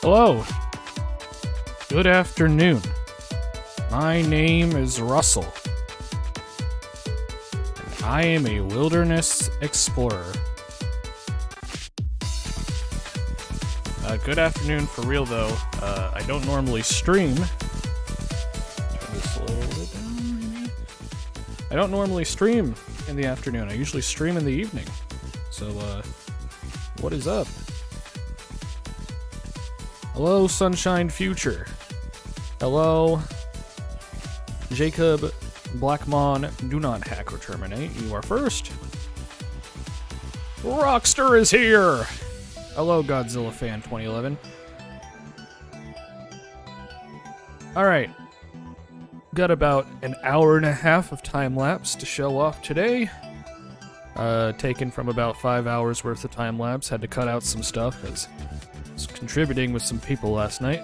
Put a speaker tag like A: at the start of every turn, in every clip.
A: Hello. Good afternoon. My name is Russell. And I am a wilderness explorer. Good afternoon for real though. I don't normally stream. Turn this a little bit down, maybe. I don't normally stream in the afternoon. I usually stream in the evening. So, what is up? Hello, Sunshine Future. Hello, Jacob Blackmon. Do not hack or terminate. You are first. Rockster is here. Hello, Godzilla Fan 2011. Alright. Got about an hour and a half of time lapse to show off today. Taken from about 5 hours worth of time lapse. Had to cut out some stuff because I was contributing with some people last night.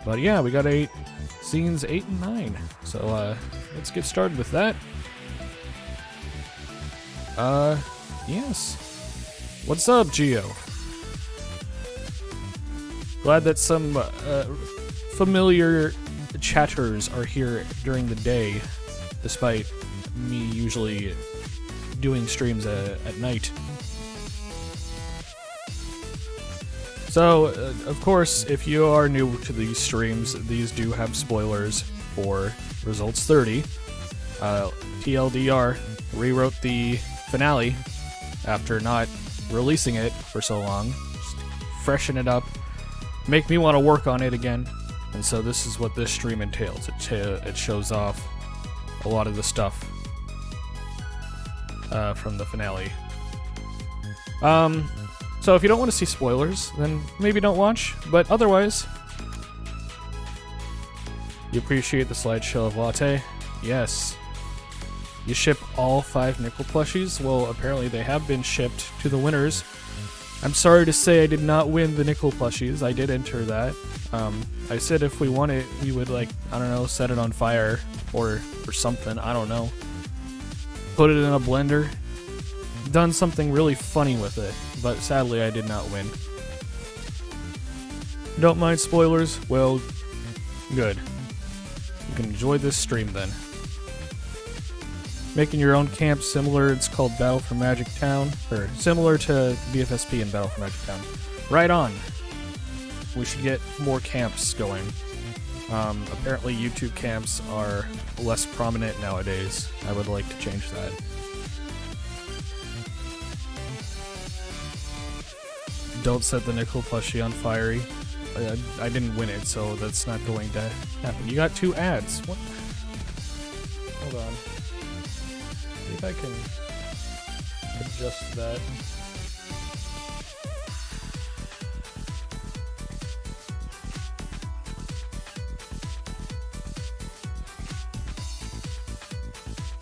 A: But yeah, we got scenes 8 and 9. So let's get started with that. Yes. What's up, Geo? Glad that some familiar chatters are here during the day, despite me usually doing streams at night. So, of course, if you are new to these streams, these do have spoilers for Results 30. TLDR rewrote the finale after not releasing it for so long. Just freshen it up. Make me want to work on it again. And so this is what this stream entails. It shows off a lot of the stuff from the finale. So if you don't want to see spoilers, then maybe don't watch. But otherwise, you appreciate the slideshow of Latte? Yes. You ship all 5 nickel plushies? Well, apparently they have been shipped to the winners. I'm sorry to say I did not win the nickel plushies. I did enter that. I said if we won it, we would, like, I don't know, set it on fire or something. I don't know. Put it in a blender. Done something really funny with it. But sadly, I did not win. Don't mind spoilers? Well, good. You can enjoy this stream then. Making your own camp similar, it's called Battle for Magic Town, or similar to BFSP and Battle for Magic Town. Right on! We should get more camps going. Apparently YouTube camps are less prominent nowadays. I would like to change that. Don't set the nickel plushie on fiery. I didn't win it, so that's not going to happen. You got 2 ads. What? Hold on. See if I can adjust that.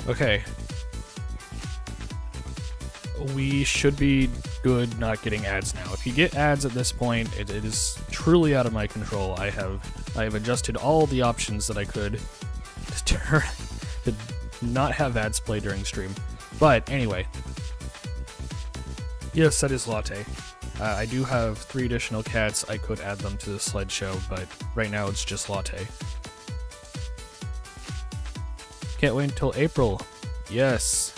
A: Okay. We should be good not getting ads now. If you get ads at this point, it is truly out of my control. I have adjusted all the options that I could to not have ads play during stream. But anyway, yes, that is Latte. I do have 3 additional cats. I could add them to the slideshow, but right now it's just Latte. Can't wait until April. Yes.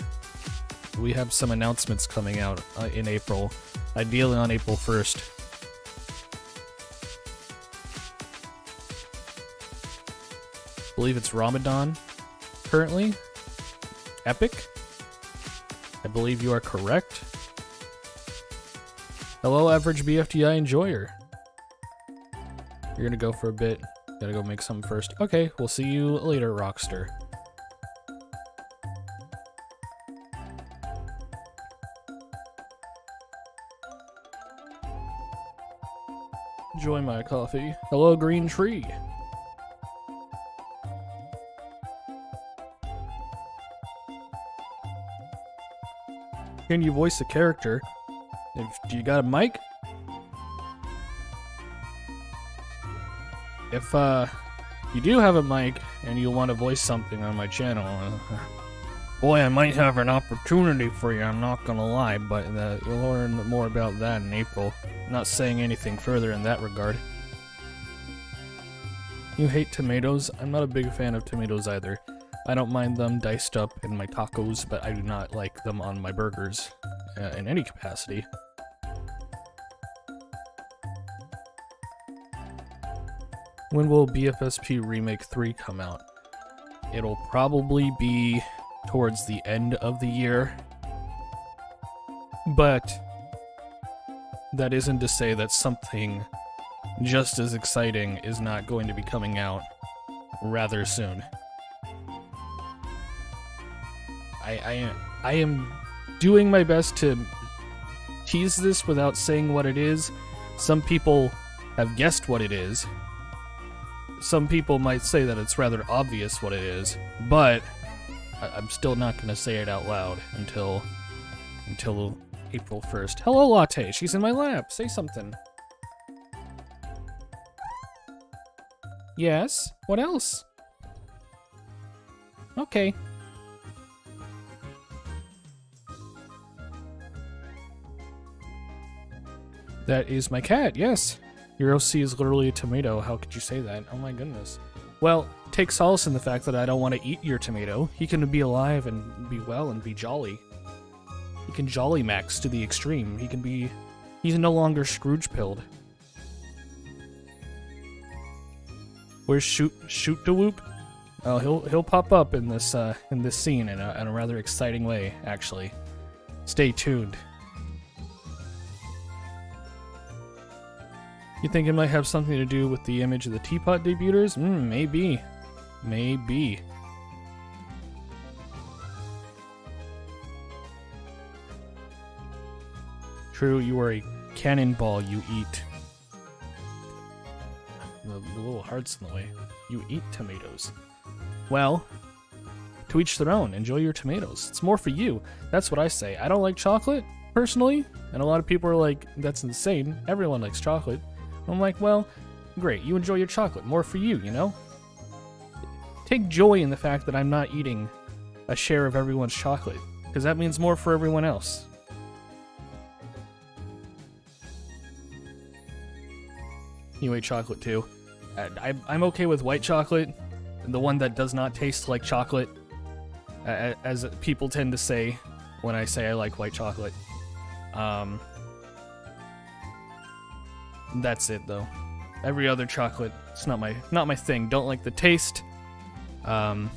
A: We have some announcements coming out in April, ideally on April 1st. I believe it's Ramadan currently. Epic? I believe you are correct. Hello, average BFDI enjoyer. You're gonna go for a bit. Gotta go make some first. Okay, we'll see you later, Rockster. Enjoy my coffee. Hello, Green Tree. Can you voice a character? Do you got a mic? If you do have a mic and you want to voice something on my channel, boy, I might have an opportunity for you, I'm not gonna lie, but you'll learn more about that in April. I'm not saying anything further in that regard. You hate tomatoes? I'm not a big fan of tomatoes either. I don't mind them diced up in my tacos, but I do not like them on my burgers in any capacity. When will BFSP Remake 3 come out? It'll probably be towards the end of the year. But that isn't to say that something just as exciting is not going to be coming out rather soon. I am doing my best to tease this without saying what it is. Some people have guessed what it is. Some people might say that it's rather obvious what it is, but I'm still not going to say it out loud until April 1st. Hello, Latte. She's in my lap. Say something. Yes? What else? Okay. That is my cat, yes. Your OC is literally a tomato. How could you say that? Oh my goodness. Well, take solace in the fact that I don't want to eat your tomato. He can be alive and be well and be jolly. He can jolly max to the extreme. He's no longer Scrooge-pilled. Where's Shoot to Whoop? Oh, he'll pop up in this scene in a rather exciting way, actually. Stay tuned. You think it might have something to do with the image of the teapot debuters? Maybe. Maybe. True, you are a cannonball, you eat. The little hearts in the way. You eat tomatoes. Well, to each their own. Enjoy your tomatoes. It's more for you. That's what I say. I don't like chocolate, personally, and a lot of people are like, that's insane. Everyone likes chocolate. I'm like, well, great, you enjoy your chocolate. More for you, you know? Take joy in the fact that I'm not eating a share of everyone's chocolate, because that means more for everyone else. You ate chocolate too. I'm okay with white chocolate, the one that does not taste like chocolate, as people tend to say when I say I like white chocolate. That's it though. Every other chocolate, it's not my thing. Don't like the taste. Too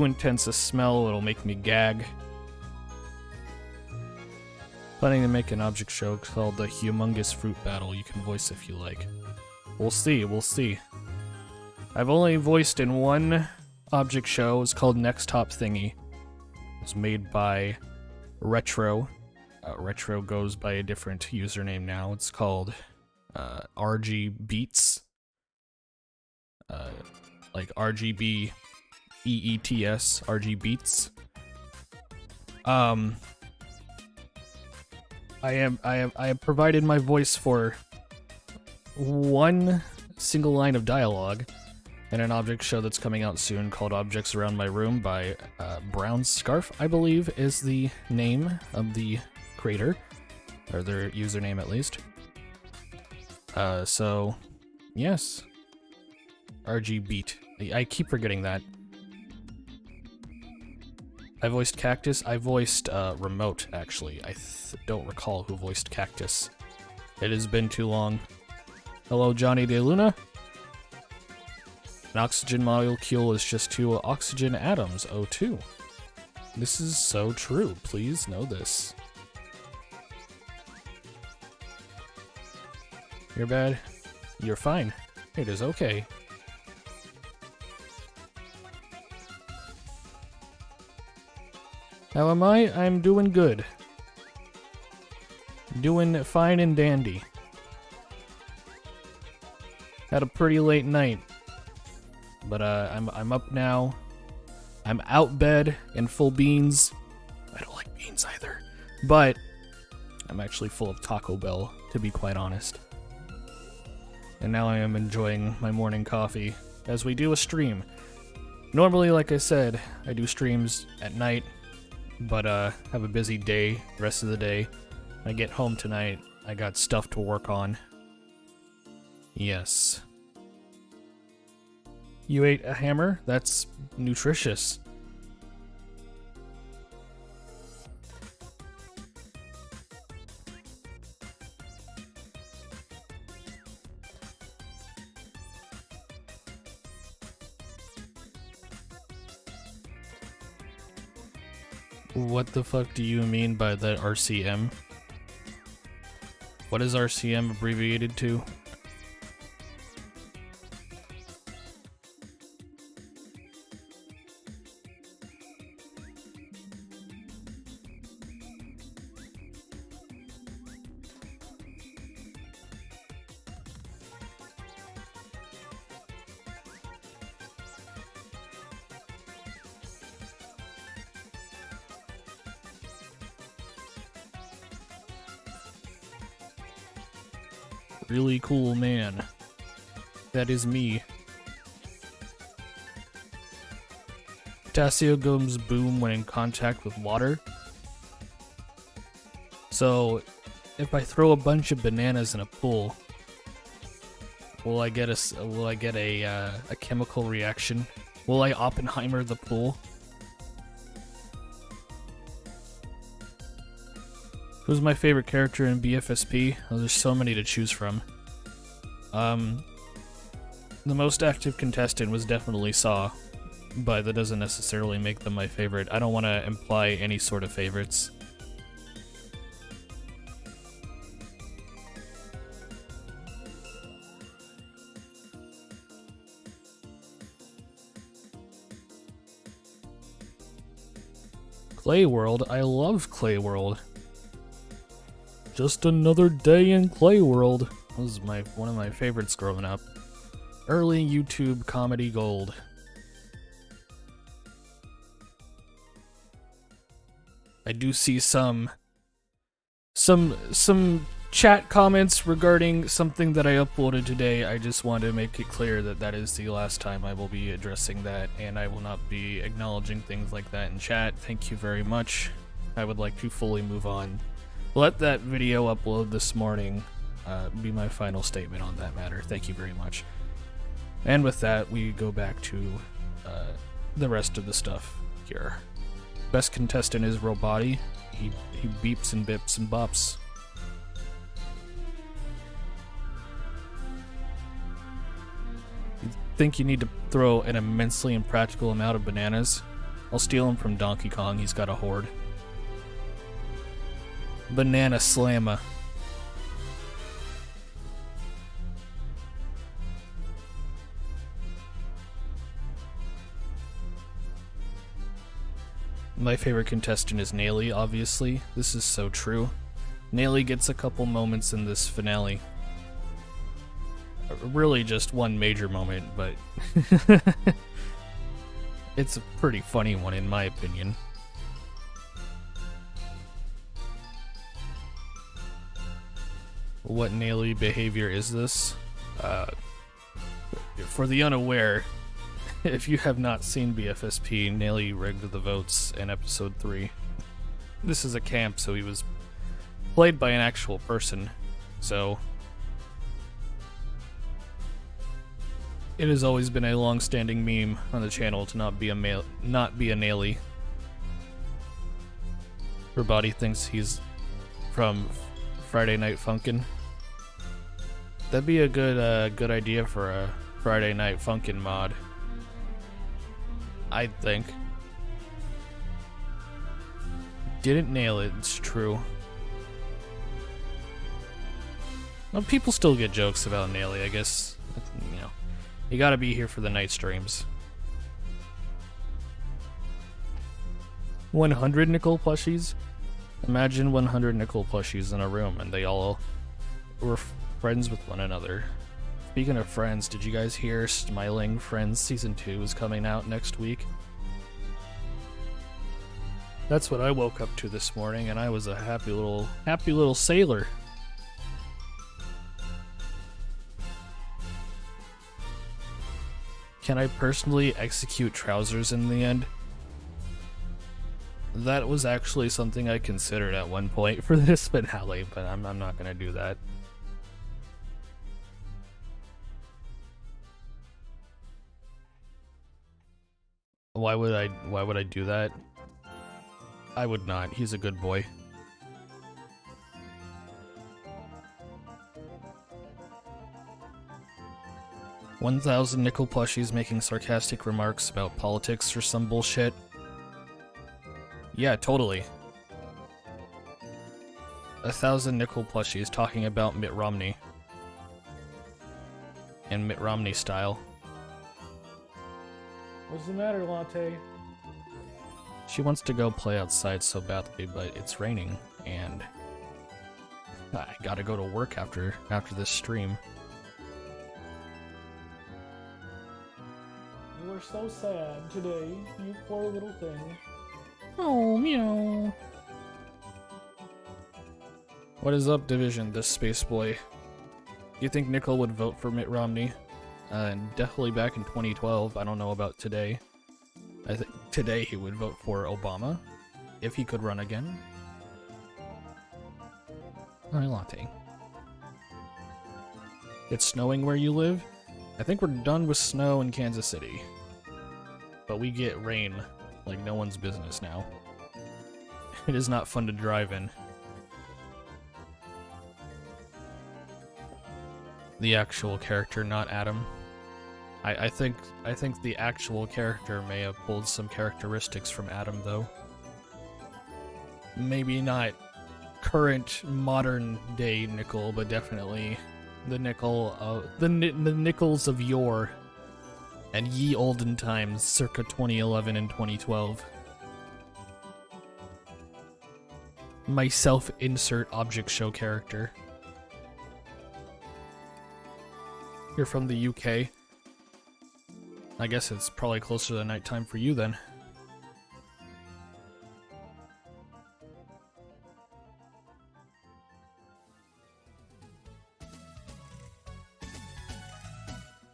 A: intense a smell, it'll make me gag. Planning to make an object show called the Humongous Fruit Battle. You can voice if you like. We'll see, we'll see. I've only voiced in one object show. It's called Next Top Thingy. It's made by Retro. Retro goes by a different username now. It's called RG Beats. Like RGB EETS, RG Beats. I have provided my voice for one single line of dialogue in an object show that's coming out soon called Objects Around My Room by Brown Scarf, I believe is the name of the creator, or their username at least. So, yes. RG Beat. I keep forgetting that. I voiced Cactus. I voiced Remote, actually. I don't recall who voiced Cactus. It has been too long. Hello, Johnny De Luna. An oxygen molecule is just two oxygen atoms, O2. This is so true. Please know this. You're bad. You're fine. It is okay. How am I? I'm doing good. Doing fine and dandy. Had a pretty late night. But I'm up now. I'm out bed in full beans. I don't like beans either. But I'm actually full of Taco Bell, to be quite honest. And now I am enjoying my morning coffee as we do a stream. Normally, like I said, I do streams at night, but have a busy day the rest of the day. When I get home tonight, I got stuff to work on. Yes. You ate a hammer? That's nutritious. What the fuck do you mean by the RCM? What is RCM abbreviated to? Really cool man. That is me. Potassium goes boom when in contact with water. So, if I throw a bunch of bananas in a pool, will I get a chemical reaction? Will I Oppenheimer the pool? Who's my favorite character in BFSP? Oh, there's so many to choose from. The most active contestant was definitely Saw, but that doesn't necessarily make them my favorite. I don't want to imply any sort of favorites. Clay World? I love Clay World. Just another day in Clay World. That was one of my favorites growing up. Early YouTube comedy gold. I do see some chat comments regarding something that I uploaded today. I just want to make it clear that that is the last time I will be addressing that, and I will not be acknowledging things like that in chat. Thank you very much. I would like to fully move on. Let that video upload this morning be my final statement on that matter. Thank you very much. And with that, we go back to the rest of the stuff here. Best contestant is Roboti. He beeps and bips and bops. You think you need to throw an immensely impractical amount of bananas? I'll steal them from Donkey Kong. He's got a horde. Banana Slammer. My favorite contestant is Naily, obviously. This is so true. Naily gets a couple moments in this finale. Really just one major moment, but it's a pretty funny one in my opinion. What Naily behavior is this? For the unaware, if you have not seen BFSP, Naily rigged the votes in episode 3. This is a camp, so he was played by an actual person, so it has always been a long-standing meme on the channel to not be a Naily. Her body thinks he's from Friday Night Funkin'. That'd be a good idea for a Friday Night Funkin' mod, I think. Didn't nail it, it's true. Well, people still get jokes about Naily, I guess. You know, you gotta be here for the night streams. 100 nickel plushies? Imagine 100 nickel plushies in a room and they all were friends with one another. Speaking of friends, did you guys hear Smiling Friends Season 2 is coming out next week? That's what I woke up to this morning, and I was a happy little sailor. Can I personally execute trousers in the end? That was actually something I considered at one point for this finale, but I'm not gonna do that. Why would I do that? I would not. He's a good boy. $1,000 nickel plushies making sarcastic remarks about politics or some bullshit. Yeah, totally. 1,000 nickel plushies talking about Mitt Romney. And Mitt Romney style. What's the matter, Latte? She wants to go play outside so badly, but it's raining, and I gotta go to work after this stream. You are so sad today, you poor little thing. Oh, meow. What is up, Division, this space boy? Do you think Nickel would vote for Mitt Romney? Definitely back in 2012. I don't know about today. I think today he would vote for Obama, if he could run again. Hi, Latte. It's snowing where you live? I think we're done with snow in Kansas City. But we get rain like no one's business now. It is not fun to drive in. The actual character, not Adam. I think the actual character may have pulled some characteristics from Adam, though. Maybe not current modern day Nickel, but definitely the Nickel of the Nickels of yore and ye olden times, circa 2011 and 2012. My self-insert object show character. You're from the UK. I guess it's probably closer to nighttime for you then.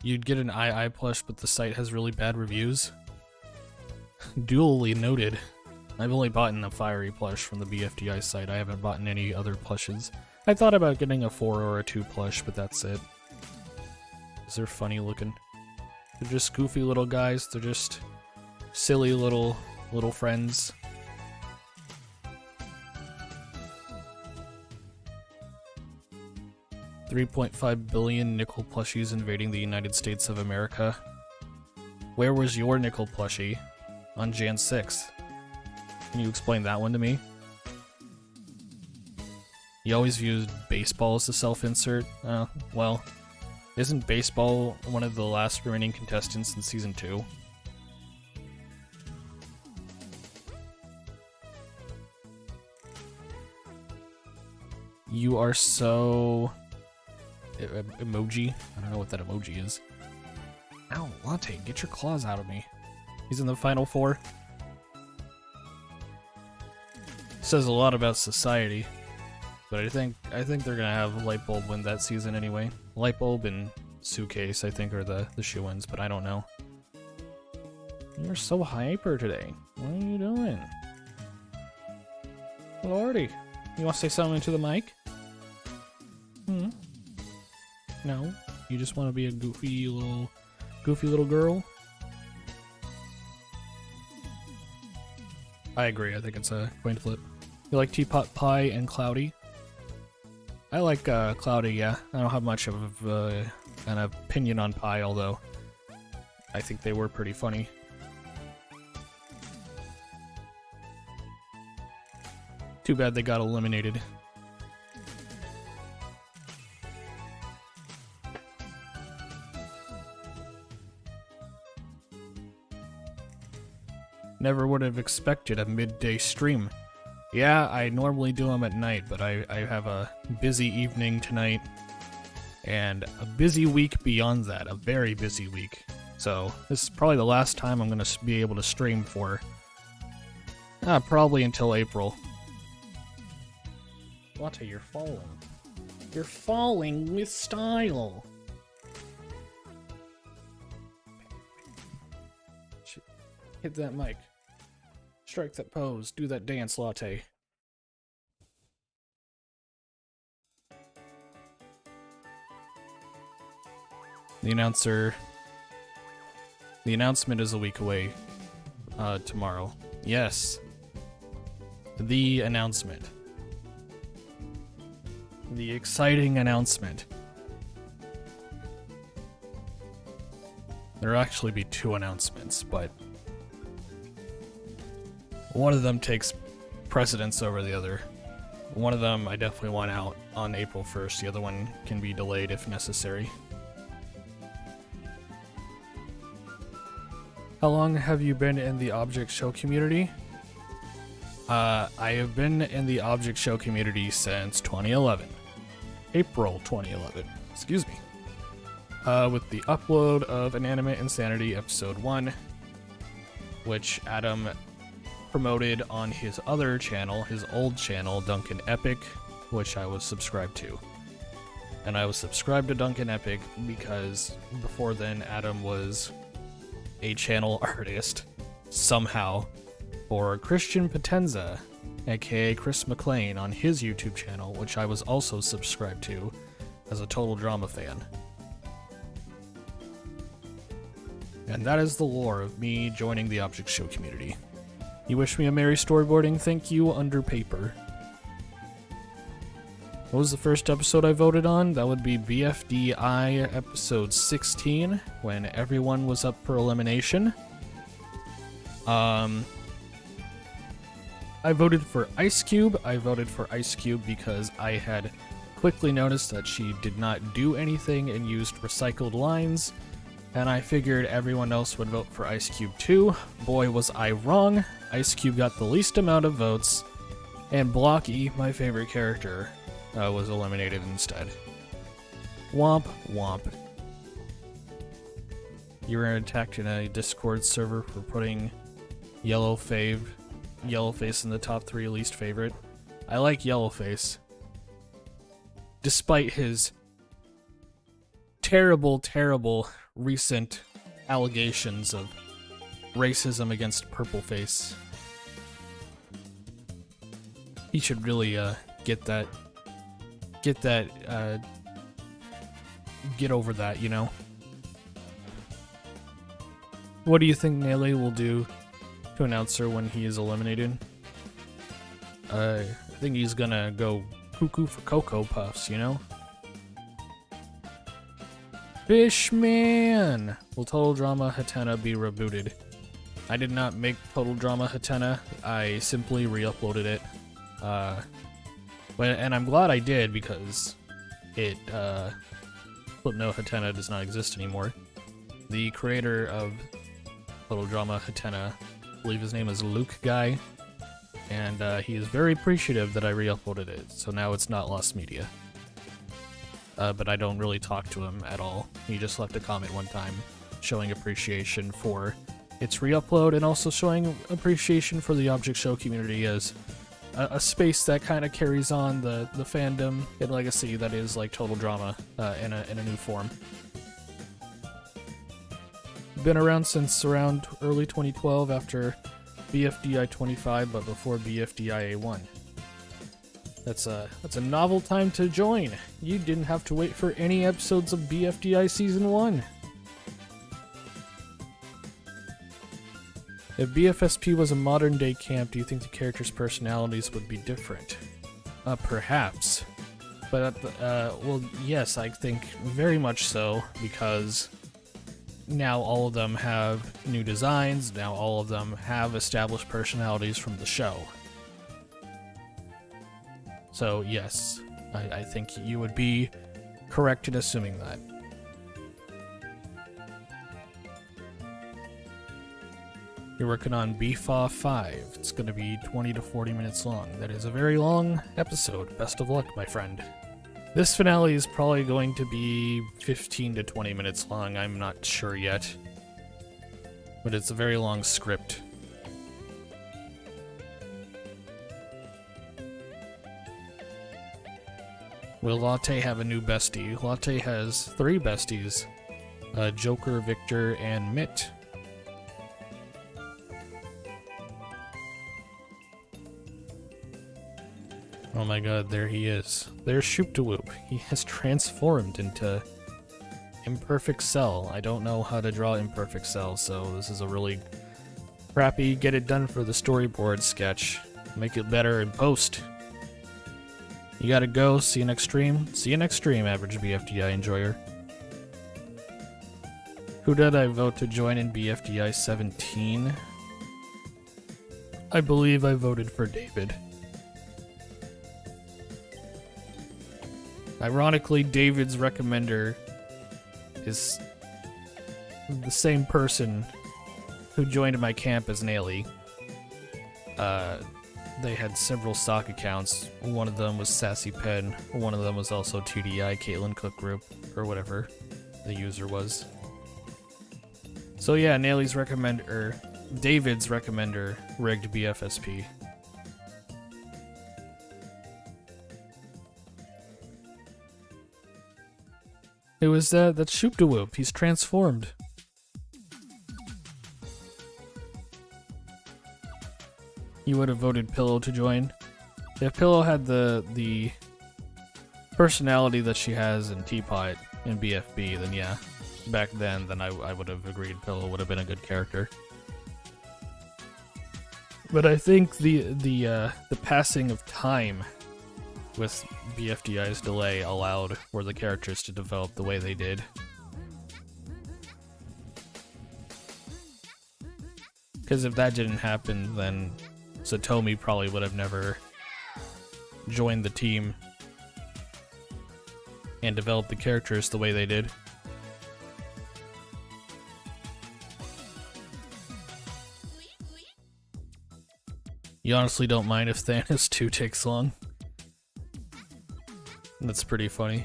A: You'd get an II plush, but the site has really bad reviews. Duly noted. I've only bought the Fiery plush from the BFDI site. I haven't bought any other plushes. I thought about getting a 4 or a 2 plush, but that's it. They're funny looking. They're just goofy little guys. They're just silly little friends. $3.5 billion nickel plushies invading the United States of America. Where was your nickel plushie on Jan 6th? Can you explain that one to me? You always used baseball as a self-insert? Well, isn't baseball one of the last remaining contestants in Season 2? You are so... emoji? I don't know what that emoji is. Ow, Latte, get your claws out of me. He's in the Final Four. Says a lot about society. But I think they're gonna have Lightbulb win that season anyway. Lightbulb and Suitcase, I think, are the shoe-ins, but I don't know. You're so hyper today. What are you doing? Lordy, you want to say something to the mic? Hmm? No? You just want to be a goofy little girl? I agree, I think it's a coin flip. You like Teapot Pie and Cloudy? I like Cloudy, yeah. I don't have much of an opinion on Pie, although I think they were pretty funny. Too bad they got eliminated. Never would have expected a midday stream. Yeah, I normally do them at night, but I have a busy evening tonight, and a busy week beyond that, a very busy week. So, this is probably the last time I'm going to be able to stream for, probably until April. Latte, you're falling. You're falling with style! Hit that mic. Strike that pose. Do that dance, Latte. The announcement is a week away. tomorrow. Yes. The announcement. The exciting announcement. There'll actually be 2 announcements, but one of them takes precedence over the other. One of them I definitely want out on April 1st. The other one can be delayed if necessary. How long have you been in the Object Show community? I have been in the Object Show community since 2011. April 2011. Excuse me. With the upload of Inanimate Insanity Episode 1, which Adam promoted on his other channel, his old channel, Duncan Epic, which I was subscribed to. And I was subscribed to Duncan Epic because before then Adam was a channel artist, somehow, for Christian Potenza, aka Chris McLean, on his YouTube channel, which I was also subscribed to as a Total Drama fan. And that is the lore of me joining the Object Show community. You wish me a merry storyboarding? Thank you, under paper. What was the first episode I voted on? That would be BFDI episode 16, when everyone was up for elimination. I voted for Ice Cube. I voted for Ice Cube because I had quickly noticed that she did not do anything and used recycled lines, and I figured everyone else would vote for Ice Cube too. Boy, was I wrong. Ice Cube got the least amount of votes, and Blocky, my favorite character, was eliminated instead. Womp womp. You were attacked in a Discord server for putting Yellowface in the top 3 least favorite. I like Yellowface, despite his terrible recent allegations of racism against Purpleface. He should really get over that, you know? What do you think Nele will do to announce her when he is eliminated? I think he's gonna go cuckoo for Cocoa Puffs, you know? Fishman! Will Total Drama Hatena be rebooted? I did not make Total Drama Hatena, I simply re-uploaded it. And I'm glad I did, because it, no, Hatena does not exist anymore. The creator of Total Drama Hatena, I believe his name is Luke Guy, and he is very appreciative that I re-uploaded it, so now it's not lost media. But I don't really talk to him at all. He just left a comment one time showing appreciation for its re-upload and also showing appreciation for the Object Show community as a space that kind of carries on the fandom and legacy that is like Total Drama in a new form. Been around since around early 2012 after BFDI 25, but before BFDI A1. That's a novel time to join. You didn't have to wait for any episodes of BFDI Season 1. If BFSP was a modern-day camp, do you think the characters' personalities would be different? Perhaps. But, well, yes, I think very much so, because now all of them have new designs, now all of them have established personalities from the show. So, yes, I think you would be correct in assuming that. You're working on BFA 5. It's going to be 20 to 40 minutes long. That is a very long episode. Best of luck, my friend. This finale is probably going to be 15 to 20 minutes long. I'm not sure yet. But it's a very long script. Will Latte have a new bestie? Latte has 3 besties. Joker, Victor, and Mitt. Oh my god, there he is. There's Shoop-to-Whoop. He has transformed into Imperfect Cell. I don't know how to draw Imperfect Cell, so this is a really crappy, get it done for the storyboard sketch. Make it better in post. You gotta go. See you next stream. See you next stream, average BFDI enjoyer. Who did I vote to join in BFDI 17? I believe I voted for David. Ironically, David's recommender is the same person who joined my camp as Naily. They had several stock accounts. One of them was Sassy Pen. One of them was also TDI, Caitlin Cook Group, or whatever the user was. So yeah, Naily's recommender, David's recommender, rigged BFSP. Who is that? That's Shoop-de-Whoop. He's transformed. You would have voted Pillow to join. If Pillow had the personality that she has in Teapot in BFB, then yeah. Back then I would have agreed Pillow would have been a good character. But I think the passing of time with BFDI's delay allowed for the characters to develop the way they did. Because if that didn't happen, then Satomi probably would have never joined the team and developed the characters the way they did. You honestly don't mind if Thanos 2 takes long? That's pretty funny.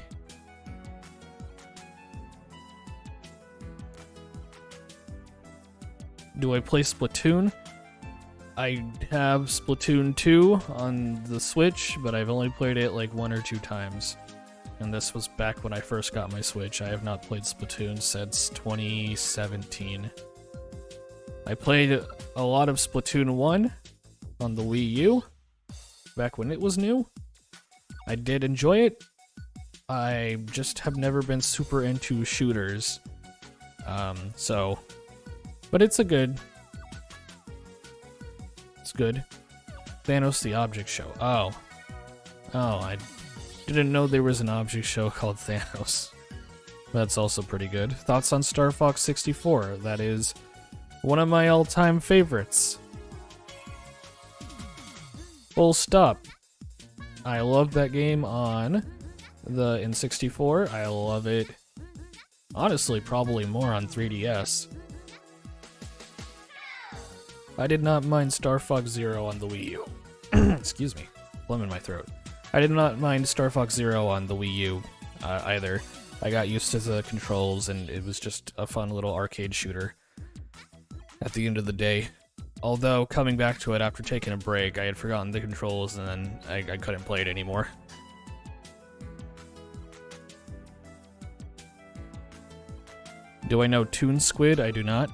A: Do I play Splatoon? I have Splatoon 2 on the Switch, but I've only played it like 1 or 2 times. And this was back when I first got my Switch. I have not played Splatoon since 2017. I played a lot of Splatoon 1 on the Wii U, back when it was new. I did enjoy it. I just have never been super into shooters. But it's good. It's good. Thanos the Object Show. Oh, I didn't know there was an object show called Thanos. That's also pretty good. Thoughts on Star Fox 64? That is one of my all-time favorites. Full stop. I love that game on the N64. I love it, honestly, probably more on 3DS. I did not mind Star Fox Zero on the Wii U. Excuse me, phlegm in my throat. I did not mind Star Fox Zero on the Wii U either. I got used to the controls, and it was just a fun little arcade shooter at the end of the day. Although, coming back to it after taking a break, I had forgotten the controls, and then I couldn't play it anymore. Do I know Toon Squid? I do not.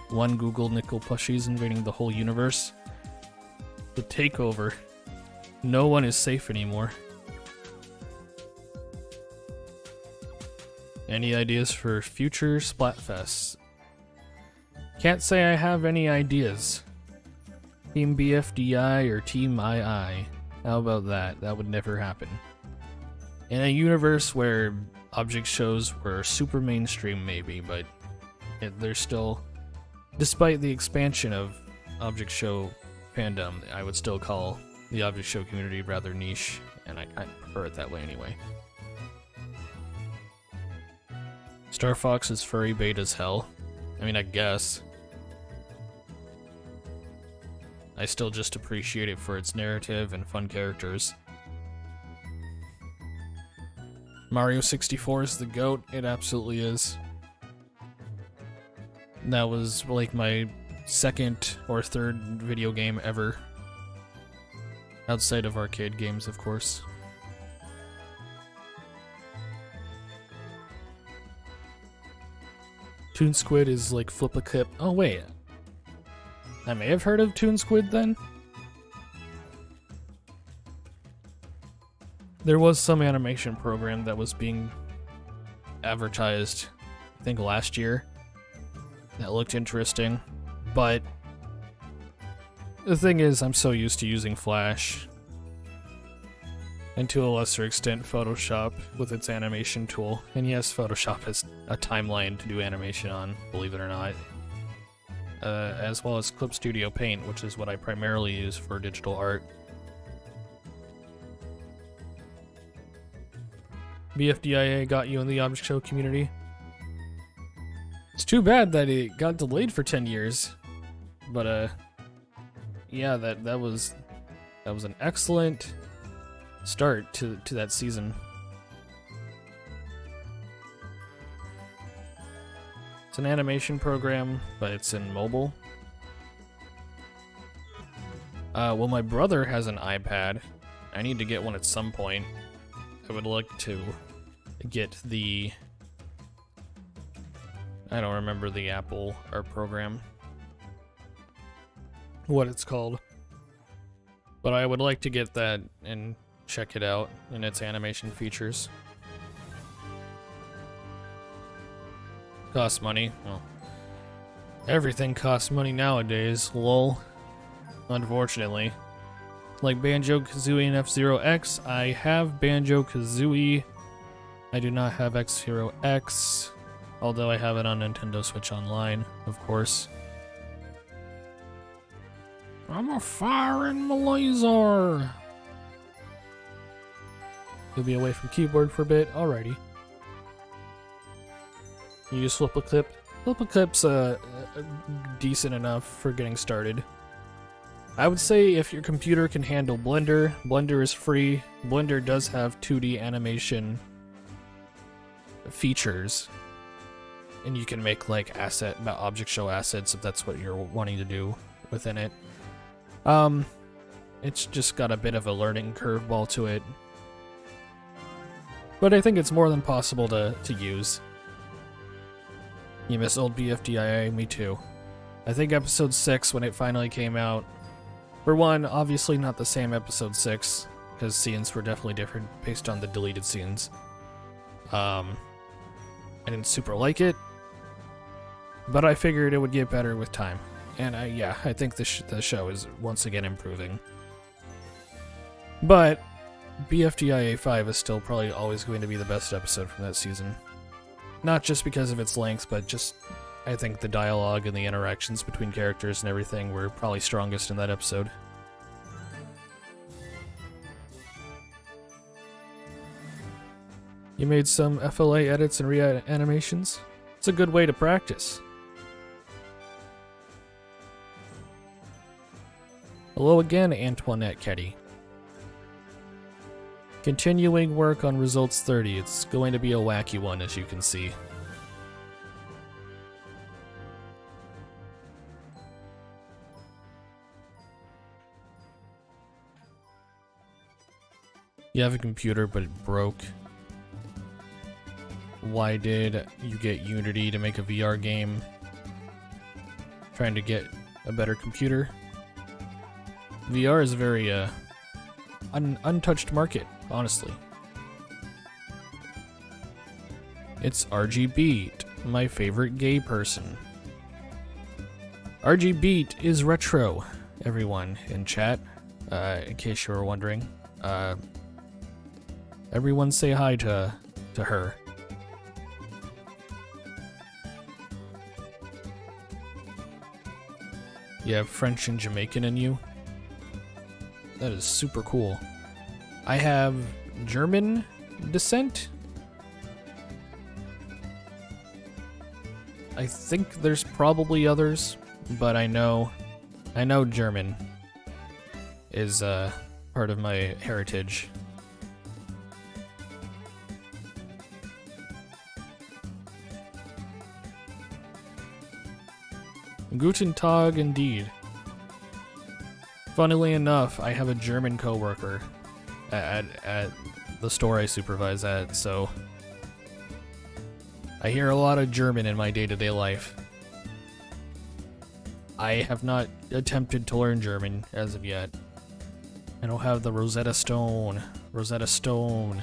A: One Google Nickel Plushies invading the whole universe. The takeover. No one is safe anymore. Any ideas for future Splatfests? Can't say I have any ideas. Team BFDI or Team II. How about that? That would never happen. In a universe where object shows were super mainstream, maybe, but they're still, despite the expansion of object show fandom, I would still call the object show community rather niche, and I kind of prefer it that way anyway. Star Fox is furry bait as hell. I mean, I guess. I still just appreciate it for its narrative and fun characters. Mario 64 is the GOAT. It absolutely is. That was like my second or third video game ever. Outside of arcade games, of course. Toon Squid is like Flip a Clip. Oh, wait. I may have heard of Toon Squid then? There was some animation program that was being advertised, I think last year. that looked interesting, but the thing is, I'm so used to using Flash, and to a lesser extent Photoshop with its animation tool. And yes, Photoshop has a timeline to do animation on, believe it or not. As well as Clip Studio Paint, which is what I primarily use for digital art. BFDIA got you in the Object Show community. It's too bad that it got delayed for 10 years. But yeah, that was an excellent start to that season. It's an animation program, but it's in mobile. Well, my brother has an iPad. I need to get one at some point. I would like to get the... I don't remember the Apple art program. What it's called. But I would like to get that and check it out in its animation features. Costs money. Well, everything costs money nowadays, lol. Unfortunately. Like Banjo-Kazooie and F-Zero X, I have Banjo-Kazooie. I do not have F-Zero X, although I have it on Nintendo Switch Online, of course. I'm a firing my laser! You'll be away from keyboard for a bit, alrighty. You use Flip a Clip. Flip a Clip's decent enough for getting started. I would say if your computer can handle Blender, Blender is free. Blender does have 2D animation features. And you can make like object show assets if that's what you're wanting to do within it. It's just got a bit of a learning curveball to it. But I think it's more than possible to use. You miss old BFDIA? Me too. I think episode 6, when it finally came out, for one, obviously not the same episode 6, because scenes were definitely different based on the deleted scenes. I didn't super like it, but I figured it would get better with time. And I think the show is once again improving. But BFDIA 5 is still probably always going to be the best episode from that season. Not just because of its length, but just I think the dialogue and the interactions between characters and everything were probably strongest in that episode. You made some FLA edits and re-animations? It's a good way to practice. Hello again, Antoinette Ketty. Continuing work on Results 30. It's going to be a wacky one, as you can see. You have a computer, but it broke. Why did you get Unity to make a VR game? Trying to get a better computer? VR is a very untouched market, honestly. It's RG Beat, my favorite gay person. RG Beat is retro, everyone in chat, in case you were wondering. Everyone say hi to her. You have French and Jamaican in you? That is super cool. I have German descent. I think there's probably others, but I know German is part of my heritage. Guten Tag, indeed. Funnily enough, I have a German coworker at the store I supervise at, so I hear a lot of German in my day-to-day life. I have not attempted to learn German as of yet. I don't have the Rosetta Stone. Rosetta Stone.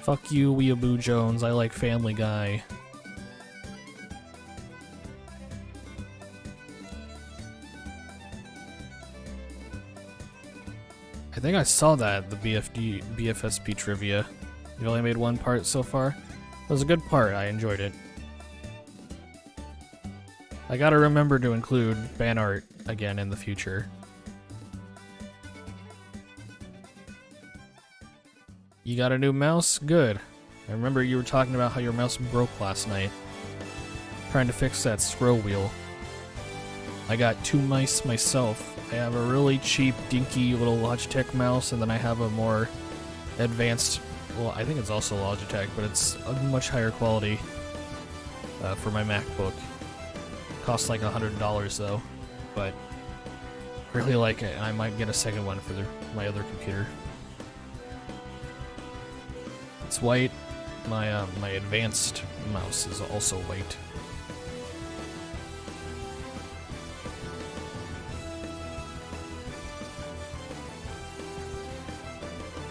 A: Fuck you, Weeaboo Jones. I like Family Guy. I think I saw that, the BFSP trivia. You only made one part so far. It was a good part, I enjoyed it. I gotta remember to include fan art again in the future. You got a new mouse? Good. I remember you were talking about how your mouse broke last night. Trying to fix that scroll wheel. I got 2 mice myself. I have a really cheap, dinky little Logitech mouse, and then I have a more advanced, well, I think it's also Logitech, but it's a much higher quality for my MacBook. Costs like $100 though, but I really like it, and I might get a second one for my other computer. It's white. My advanced mouse is also white.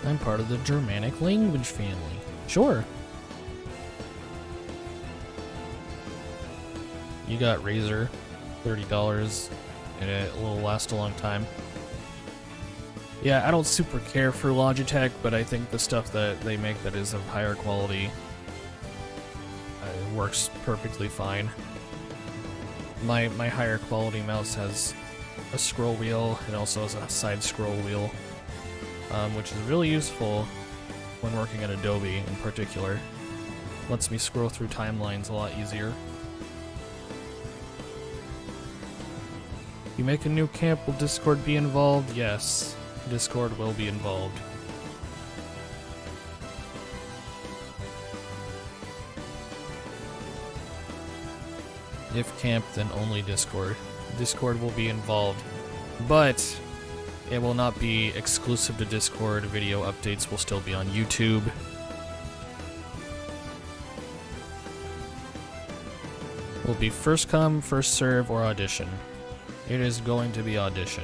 A: I'm part of the Germanic language family. Sure. You got Razer, $30, and it will last a long time. Yeah, I don't super care for Logitech, but I think the stuff that they make that is of higher quality works perfectly fine. My higher quality mouse has a scroll wheel. It also has a side scroll wheel, which is really useful when working at Adobe in particular. Lets me scroll through timelines a lot easier. You make a new camp, will Discord be involved? Yes, Discord will be involved. If camp, then only Discord. Discord will be involved, but it will not be exclusive to Discord. Video updates will still be on YouTube. Will be first come, first serve, or audition. It is going to be audition.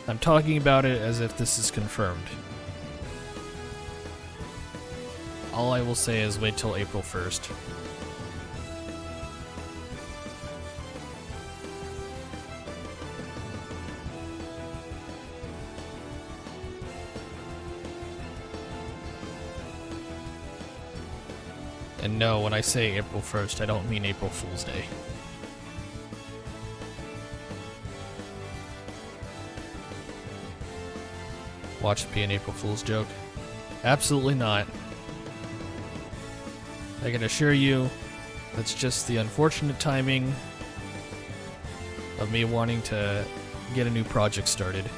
A: I'm talking about it as if this is confirmed. All I will say is wait till April 1st. And no, when I say April 1st, I don't mean April Fool's Day. Watch it be an April Fool's joke? Absolutely not. I can assure you, that's just the unfortunate timing of me wanting to get a new project started.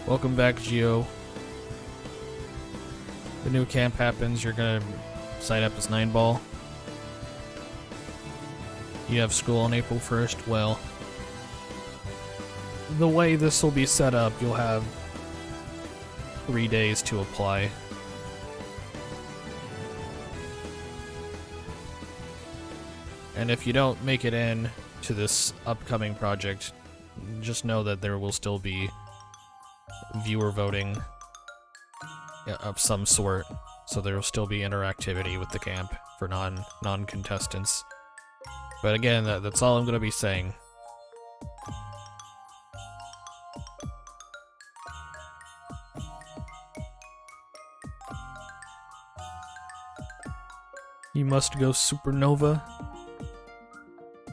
A: Welcome back, Gio. The new camp happens, you're gonna sign up as 9-ball. You have school on April 1st, well, the way this will be set up, you'll have 3 days to apply. And if you don't make it in to this upcoming project, just know that there will still be viewer voting of some sort, so there will still be interactivity with the camp for non-contestants. But again, that's all I'm going to be saying. You must go supernova.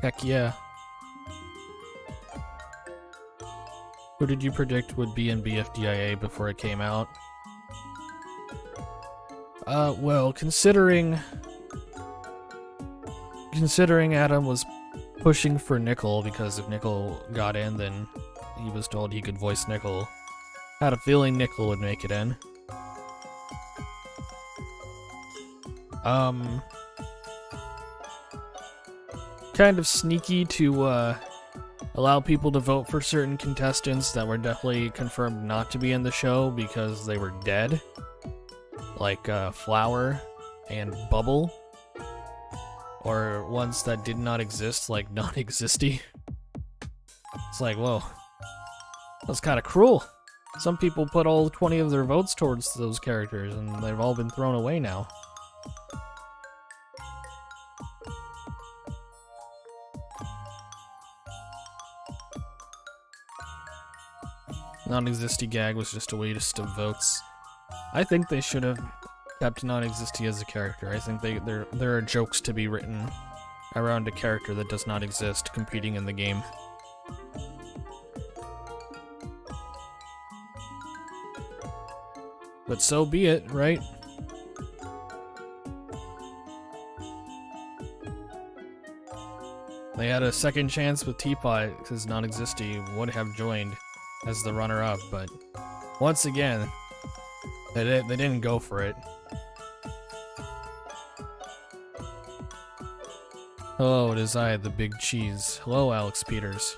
A: Heck yeah. Who did you predict would be in BFDIA before it came out? Well, considering Adam was pushing for Nickel, because if Nickel got in, then he was told he could voice Nickel. Had a feeling Nickel would make it in. Kind of sneaky to allow people to vote for certain contestants that were definitely confirmed not to be in the show because they were dead. Like Flower and Bubble. Or ones that did not exist, like non-existy. It's like, whoa. That's kind of cruel. Some people put all 20 of their votes towards those characters, and they've all been thrown away now. Non-existy gag was just a waste of votes. I think they should have kept non-existy as a character. I think there are jokes to be written around a character that does not exist competing in the game. But so be it, right? They had a second chance with Teapot because non-existy would have joined as the runner-up, but once again, they didn't go for it. Hello, it is I, the Big Cheese. Hello, Alex Peters.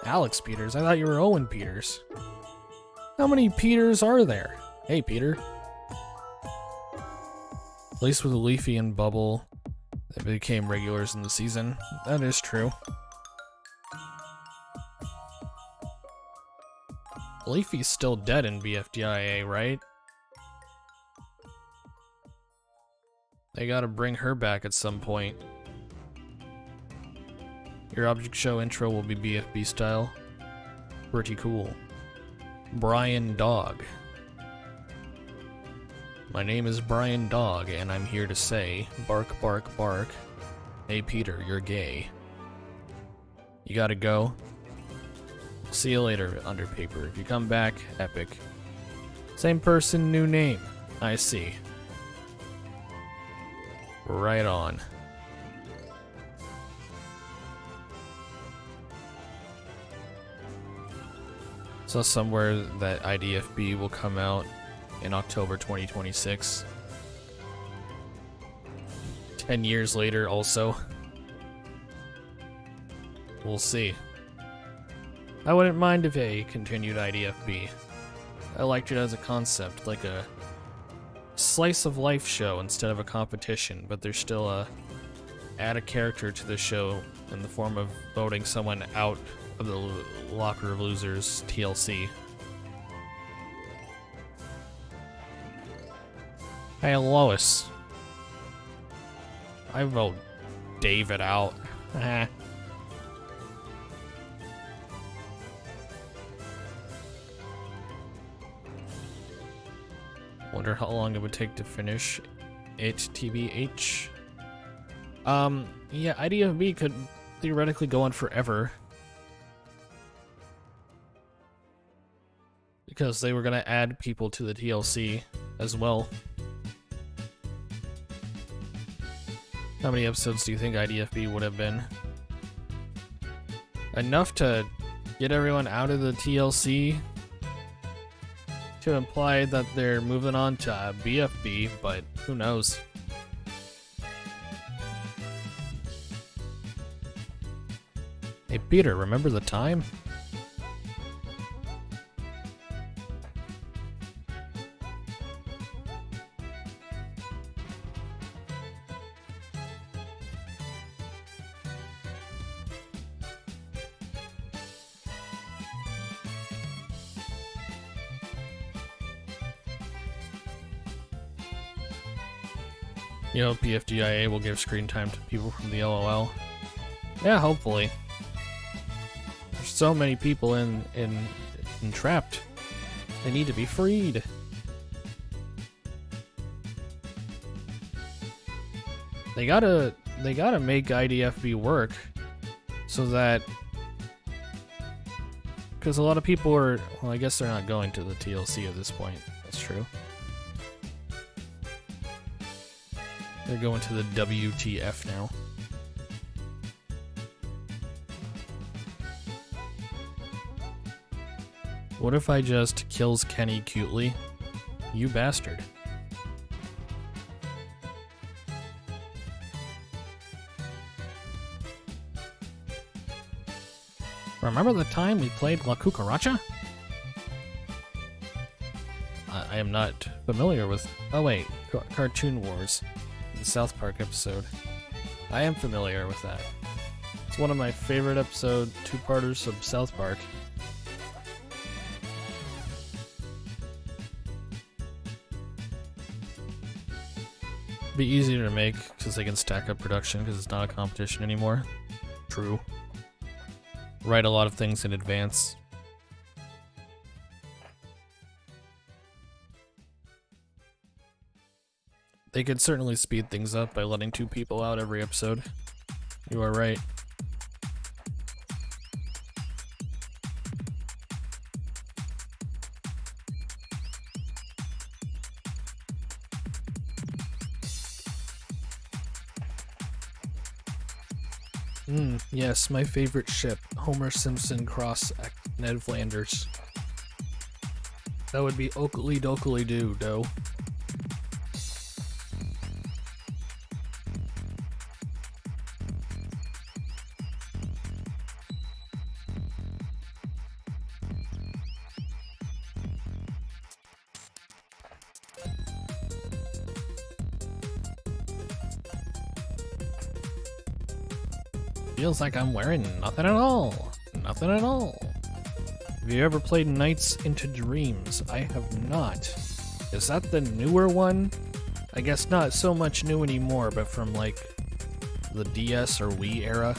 A: Alex Peters? I thought you were Owen Peters. How many Peters are there? Hey, Peter. At least with Leafy and Bubble, they became regulars in the season. That is true. Leafy's still dead in BFDIA, right? They gotta bring her back at some point. Your object show intro will be BFB style. Pretty cool. Brian Dog. My name is Brian Dog, and I'm here to say, bark, bark, bark. Hey Peter, you're gay. You gotta go. See you later, Underpaper. If you come back, epic. Same person, new name. I see. Right on. Saw somewhere that IDFB will come out in October 2026. 10 years later also. We'll see. I wouldn't mind if a continued IDFB. I liked it as a concept, like a slice of life show instead of a competition, but there's still add a character to the show in the form of voting someone out of the Locker of Losers TLC. Hey Lois. I vote David out. Wonder how long it would take to finish it, TBH. Yeah, IDFB could theoretically go on forever. Because they were gonna add people to the TLC as well. How many episodes do you think IDFB would have been? Enough to get everyone out of the TLC to imply that they're moving on to BFB, but who knows? Hey Peter, remember the time? You know, PFDIA will give screen time to people from the LOL. Yeah, hopefully. There's so many people entrapped. They need to be freed. They gotta make IDFB work so that, because a lot of people are, well, I guess they're not going to the TLC at this point. That's true. They're going to the WTF now. What if I just kills Kenny cutely? You bastard. Remember the time we played La Cucaracha? I am not familiar with... Oh wait, Cartoon Wars. The South Park episode. I am familiar with that. It's one of my favorite episode two-parters of South Park. Be easier to make because they can stack up production because it's not a competition anymore. True. write a lot of things in advance. They could certainly speed things up by letting 2 people out every episode. You are right. Yes, my favorite ship, Homer Simpson cross Ned Flanders. That would be Oakley Dokley Doo, dough. Feels like I'm wearing nothing at all. Nothing at all. Have you ever played Nights into Dreams? I have not. Is that the newer one? I guess not so much new anymore, but from like the DS or Wii era.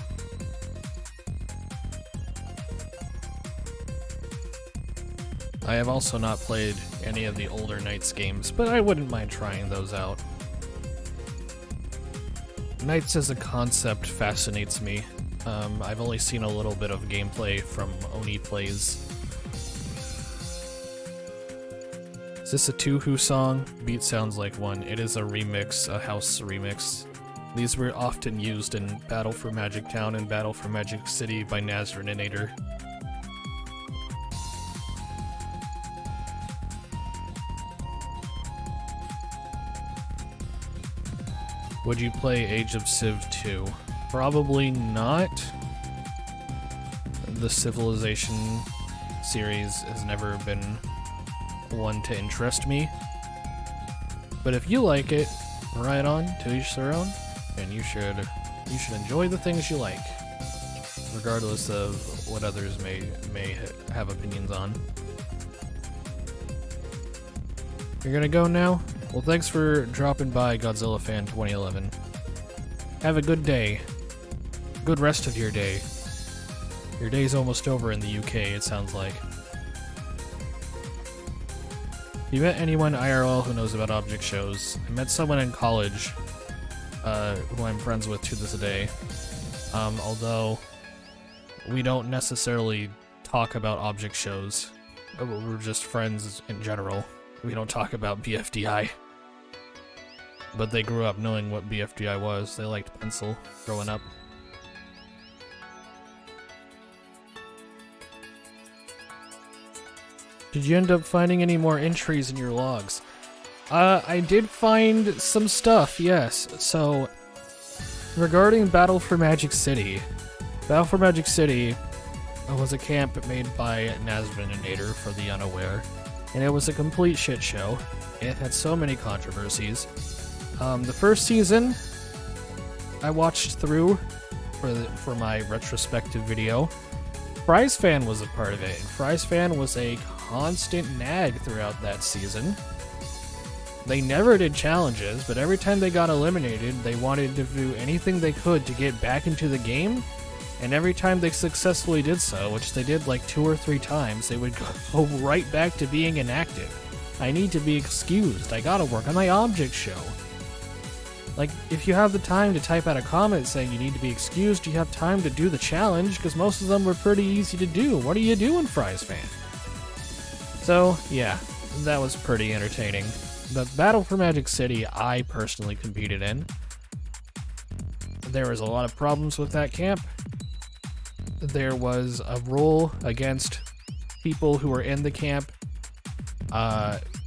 A: I have also not played any of the older Nights games, but I wouldn't mind trying those out. Nights as a concept fascinates me. I've only seen a little bit of gameplay from Oni Plays. Is this a Two-Who song? Beat sounds like one. It is a remix, a house remix. These were often used in Battle for Magic Town and Battle for Magic City by Nazraninator. Would you play Age of Civ 2? Probably not. The Civilization series has never been one to interest me. But if you like it, right on, to each their own, and you should enjoy the things you like, regardless of what others may have opinions on. You're gonna go now? Well, thanks for dropping by, Godzilla Fan 2011. Have a good day. Good rest of your day. Your day's almost over in the UK, it sounds like. You met anyone IRL who knows about object shows? I met someone in college, who I'm friends with to this day. Although we don't necessarily talk about object shows. We're just friends in general. We don't talk about BFDI. But they grew up knowing what BFDI was. They liked pencil growing up. Did you end up finding any more entries in your logs? I did find some stuff, yes. So, regarding Battle for Magic City. Battle for Magic City was a camp made by Nazraninator for the unaware. And it was a complete shit show. It had so many controversies. The first season, I watched through for my retrospective video. Fry's Fan was a part of it, and Fry's Fan was a constant nag throughout that season. They never did challenges, but every time they got eliminated, they wanted to do anything they could to get back into the game, and every time they successfully did so, which they did like 2 or 3 times, they would go right back to being inactive. I need to be excused. I gotta work on my object show. Like, if you have the time to type out a comment saying you need to be excused, you have time to do the challenge, because most of them were pretty easy to do. What are you doing, Fry's Fan? So, yeah, that was pretty entertaining. The Battle for Magic City, I personally competed in. There was a lot of problems with that camp. There was a rule against people who were in the camp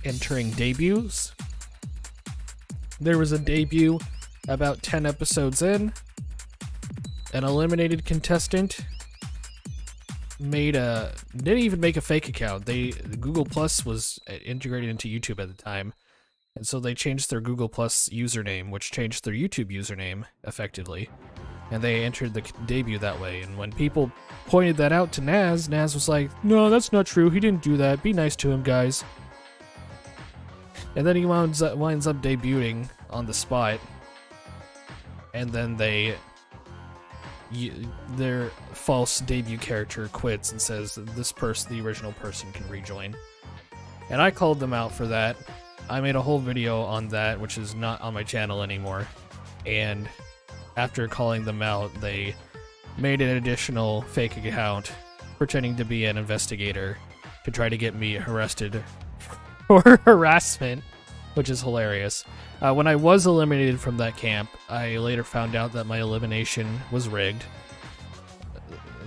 A: entering debuts. There was a debut about 10 episodes in. An eliminated contestant didn't even make a fake account. Google Plus was integrated into YouTube at the time, and so they changed their Google Plus username, which changed their YouTube username effectively, and they entered the debut that way. And when people pointed that out to Naz was like, "No, that's not true. He didn't do that. Be nice to him, guys." And then he winds up debuting on the spot, and then they their false debut character quits and says that this person, the original person, can rejoin. And I called them out for that. I made a whole video on that, which is not on my channel anymore. And after calling them out, they made an additional fake account pretending to be an investigator to try to get me arrested for harassment, which is hilarious. When I was eliminated from that camp, I later found out that my elimination was rigged.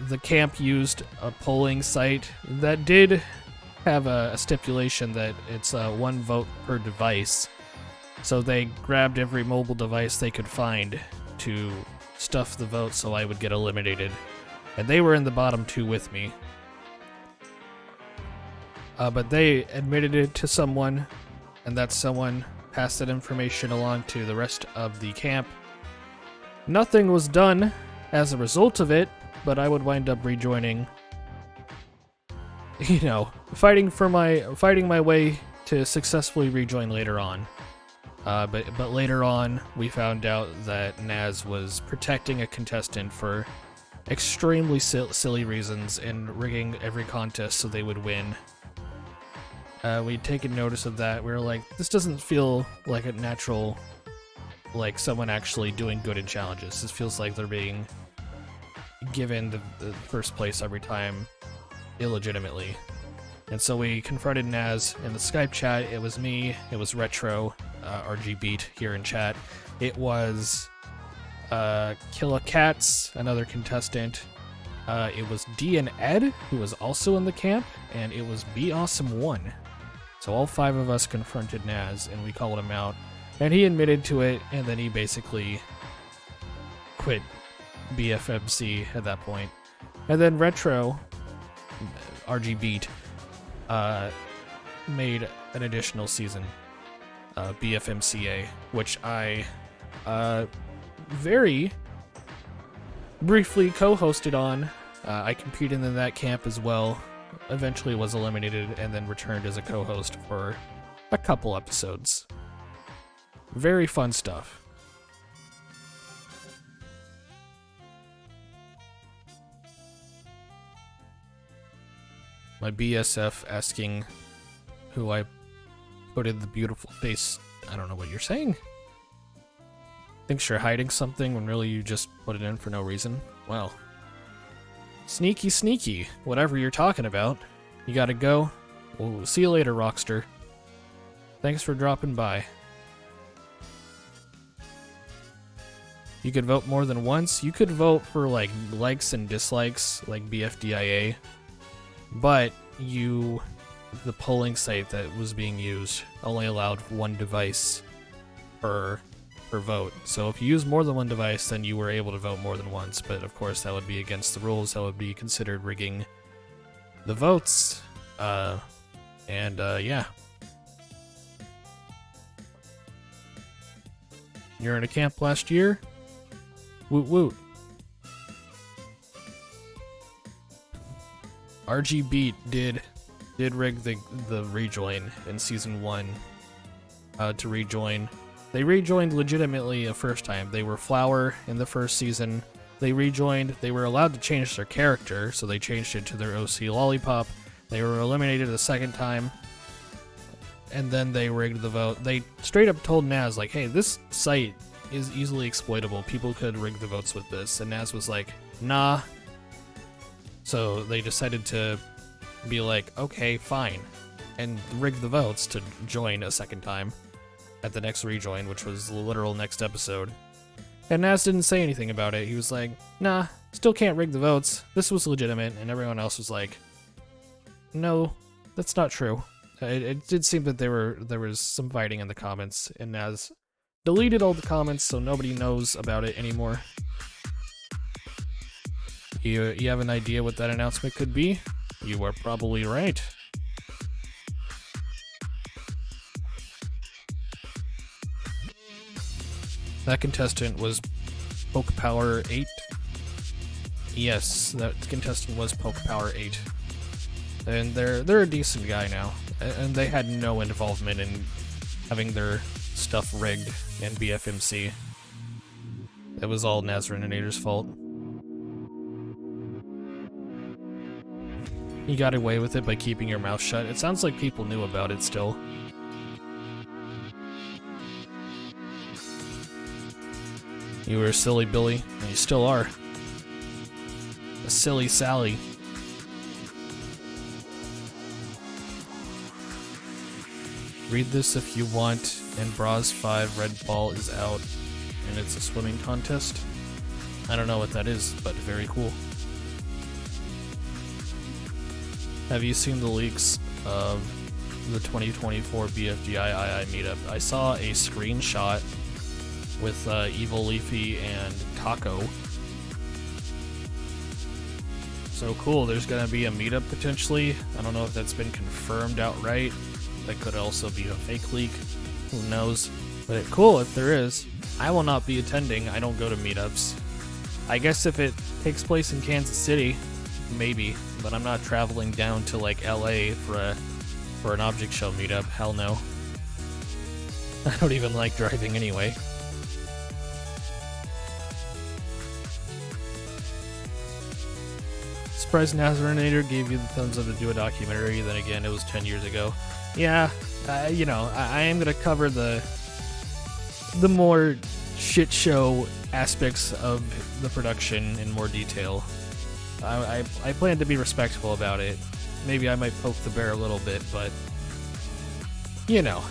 A: The camp used a polling site that did have a stipulation that it's 1 vote per device. So they grabbed every mobile device they could find to stuff the vote so I would get eliminated. And they were in the bottom 2 with me. But they admitted it to someone, and that someone passed that information along to the rest of the camp. Nothing was done as a result of it, but I would wind up rejoining. You know, fighting my way to successfully rejoin later on. But later on, we found out that Naz was protecting a contestant for extremely silly reasons and rigging every contest so they would win. We'd taken notice of that. We were like, this doesn't feel like a natural, like someone actually doing good in challenges. This feels like they're being given the first place every time illegitimately. And so we confronted Naz in the Skype chat. It was me, it was Retro, RG Beat here in chat. It was Killa Cats, another contestant. It was D and Ed, who was also in the camp, and it was Be Awesome 1. So all 5 of us confronted Naz, and we called him out. And he admitted to it, and then he basically quit BFMC at that point. And then Retro, RG Beat, made an additional season, BFMCA, which I very briefly co-hosted on. I competed in that camp as well, eventually was eliminated, and then returned as a co-host for a couple episodes. Very fun stuff. My BSF asking who I put in the beautiful face. I don't know what you're saying. Thinks you're hiding something when really you just put it in for no reason. Well, sneaky, sneaky. Whatever you're talking about. You gotta go. We'll see you later, Rockster. Thanks for dropping by. You could vote more than once. You could vote for like likes and dislikes, like BFDIA. But the polling site that was being used only allowed 1 device per vote. So if you use more than 1 device, then you were able to vote more than once. But of course, that would be against the rules. That would be considered rigging the votes. Yeah. You're in a camp last year? Woot woot. RG Beat did rig the rejoin in season 1 to rejoin. They rejoined legitimately the first time. They were Flower in the first season. They rejoined. They were allowed to change their character, so they changed it to their OC Lollipop. They were eliminated a second time, and then they rigged the vote. They straight up told Naz, like, hey, this site is easily exploitable. People could rig the votes with this. And Naz was like, nah. So they decided to be like, okay, fine, and rig the votes to join a second time at the next rejoin, which was the literal next episode. And Naz didn't say anything about it. He was like, nah, still can't rig the votes. This was legitimate. And everyone else was like, no, that's not true. It did seem that there was some fighting in the comments, and Naz deleted all the comments so nobody knows about it anymore. You have an idea what that announcement could be? You are probably right. That contestant was Poke Power 8. Yes, that contestant was Poke Power 8. And they're a decent guy now. And they had no involvement in having their stuff rigged in BFMC. It was all Nazarinator's fault. You got away with it by keeping your mouth shut. It sounds like people knew about it still. You were a silly Billy, and you still are. A silly Sally. Read this if you want, and Bras 5 Red Ball is out, and it's a swimming contest. I don't know what that is, but very cool. Have you seen the leaks of the 2024 BFGI meetup? I saw a screenshot with Evil Leafy and Taco. So cool, there's gonna be a meetup potentially. I don't know if that's been confirmed outright. That could also be a fake leak. Who knows? But cool if there is. I will not be attending. I don't go to meetups. I guess if it takes place in Kansas City, maybe. But I'm not traveling down to like LA for an object show meetup. Hell no. I don't even like driving anyway. Surprised Nazarinator gave you the thumbs up to do a documentary. Then again, it was 10 years ago. Yeah, you know, I am gonna cover the more shit show aspects of the production in more detail. I plan to be respectful about it. Maybe I might poke the bear a little bit, but you know.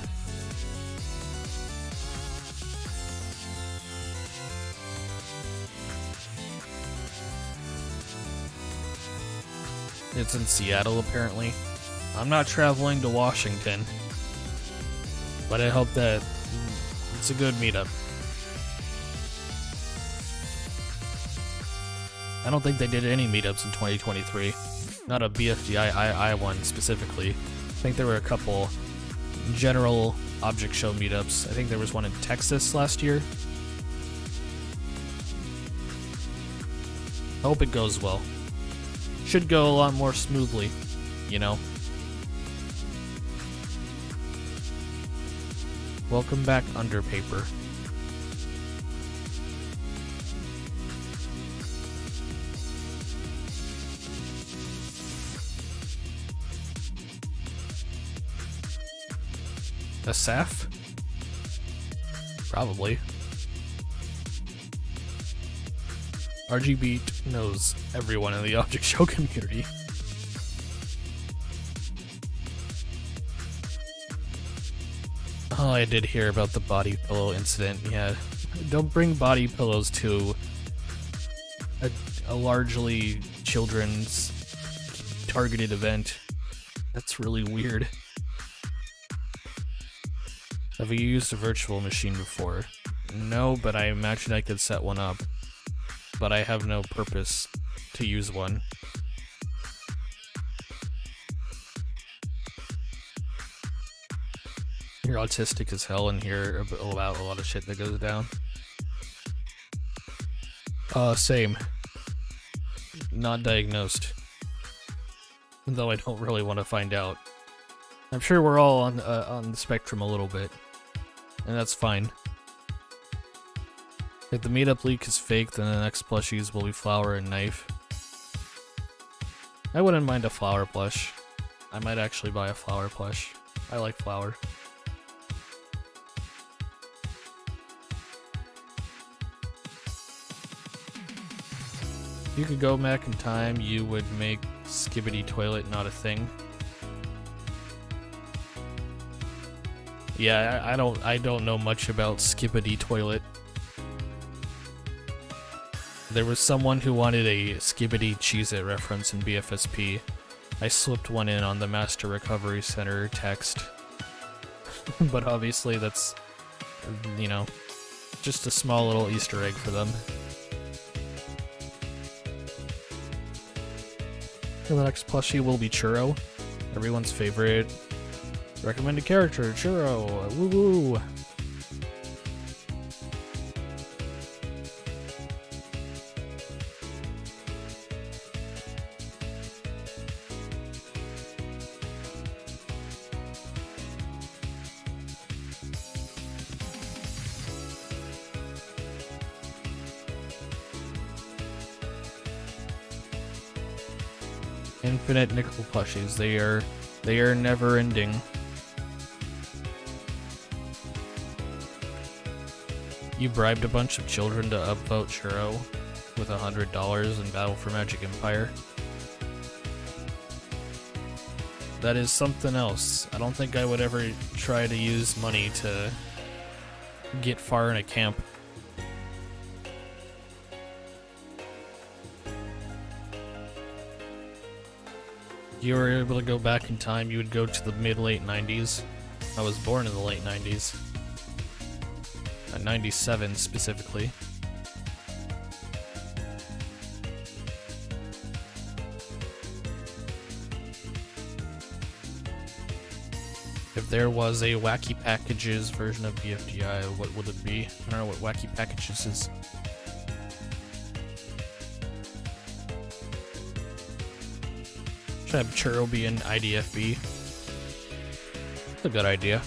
A: It's in Seattle, apparently. I'm not traveling to Washington, but I hope that it's a good meetup. I don't think they did any meetups in 2023. Not a BFGI one specifically. I think there were a couple general object show meetups. I think there was one in Texas last year. I hope it goes well. Should go a lot more smoothly, you know. Welcome back, Underpaper. A Saf? Probably. RGB knows everyone in the object show community. Oh, I did hear about the body pillow incident. Yeah, don't bring body pillows to a largely children's targeted event. That's really weird. Have you used a virtual machine before? No, but I imagine I could set one up. But I have no purpose to use one. You're autistic as hell and hear about a lot of shit that goes down. Same. Not diagnosed. Though I don't really want to find out. I'm sure we're all on the spectrum a little bit. And that's fine. If the meetup leak is fake, then the next plushies will be flower and knife. I wouldn't mind a flower plush. I might actually buy a flower plush. I like flower. If you could go back in time, you would make Skibbity Toilet not a thing. Yeah, I don't know much about Skibbity Toilet. There was someone who wanted a Skibbity Cheez-It reference in BFSP. I slipped one in on the Master Recovery Center text. But obviously that's, you know, just a small little Easter egg for them. And the next plushie will be Churro, everyone's favorite recommended character, Churro. Woo woo! Infinite nickel plushies. They are never ending. You bribed a bunch of children to upvote Churro with $100 in Battle for Magic Empire. That is something else. I don't think I would ever try to use money to get far in a camp. If you were able to go back in time, you would go to the mid-late 90s. I was born in the late 90s. 97 specifically. If there was a Wacky Packages version of BFDI, what would it be? I don't know what Wacky Packages is. Should have Churro be in IDFB. That's a good idea.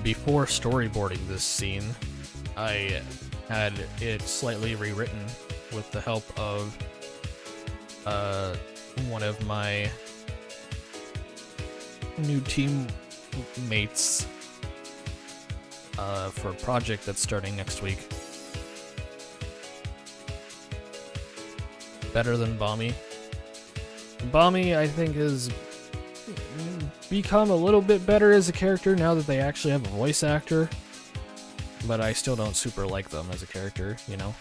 A: Before storyboarding this scene, I had it slightly rewritten with the help of one of my new teammates for a project that's starting next week. Better than Bommy. Bommy, I think, has become a little bit better as a character now that they actually have a voice actor, but I still don't super like them as a character, you know?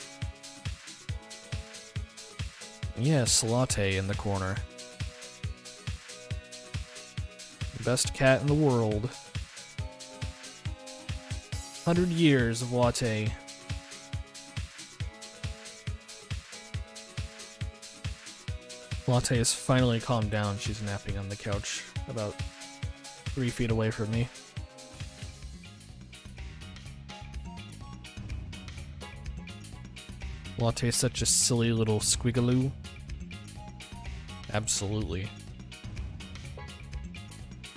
A: Yes, Latte in the corner. Best cat in the world. 100 years of Latte. Latte has finally calmed down. She's napping on the couch about 3 feet away from me. Latte is such a silly little squiggaloo. Absolutely.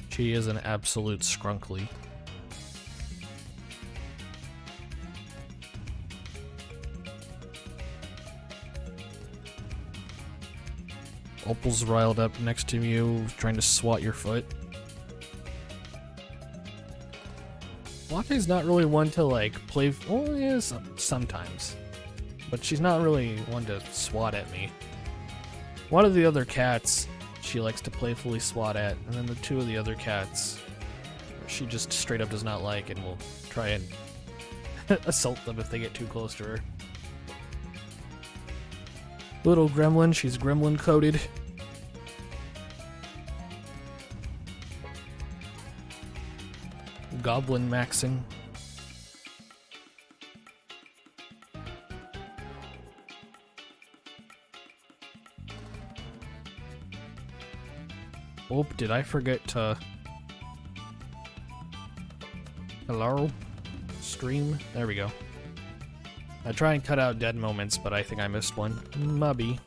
A: She is an absolute scrunkly. Opal's riled up next to you, trying to swat your foot. Latte's not really one to, like, play... Well, yeah, sometimes. But she's not really one to swat at me. One of the other cats she likes to playfully swat at, and then the 2 of the other cats she just straight up does not like and will try and assault them if they get too close to her. Little gremlin, she's gremlin coated. Goblin maxing. Oh, did I forget to... Hello? Stream? There we go. I try and cut out dead moments, but I think I missed one. Mubby.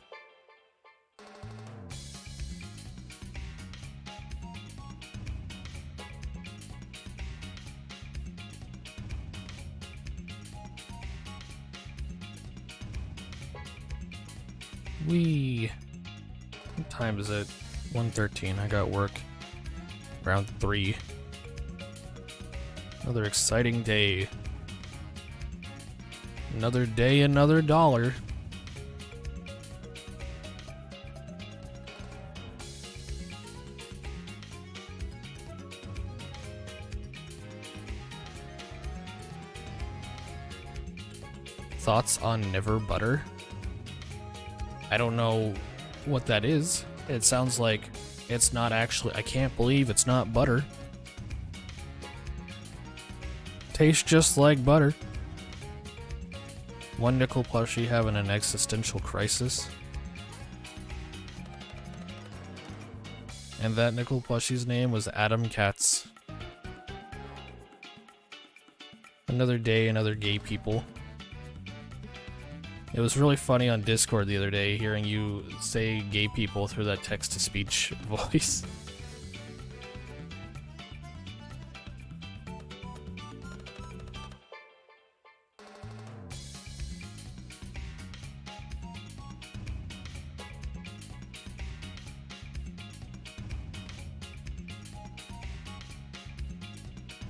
A: Wee. What time is it? 1:13. I got work around 3. Another exciting day. Another day, another dollar. Thoughts on Never Butter? I don't know what that is. It sounds like it's not actually... I can't believe it's not butter. Tastes just like butter. One nickel plushie having an existential crisis. And that nickel plushie's name was Adam Katz. Another day, another gay people. It was really funny on Discord the other day hearing you say gay people through that text-to-speech voice.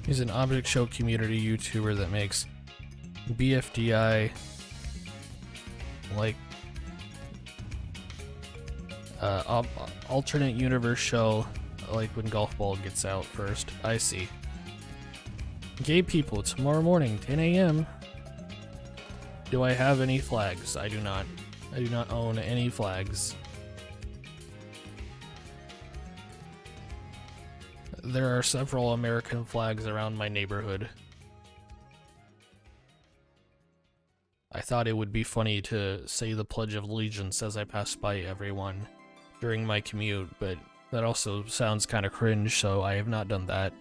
A: He's an object show community YouTuber that makes BFDI like alternate universe show, like when Golf Ball gets out first. I see. Gay people tomorrow morning, 10 a.m. Do I have any flags? I do not. I do not own any flags. There are several American flags around my neighborhood. I thought it would be funny to say the Pledge of Allegiance as I pass by everyone during my commute, but that also sounds kind of cringe, so I have not done that.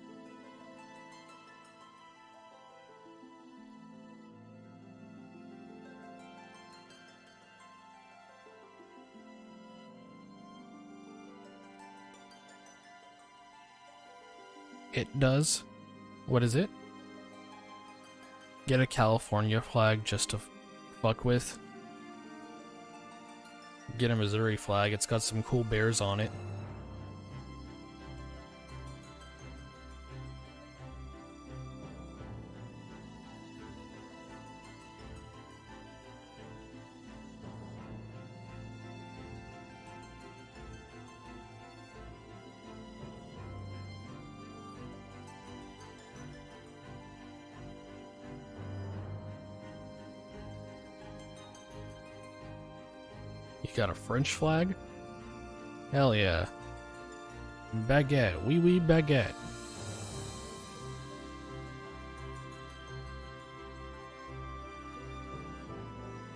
A: It does? What is it? Get a California flag just to fuck with. Get a Missouri flag, it's got some cool bears on it. You got a French flag? Hell yeah. Baguette, oui oui baguette.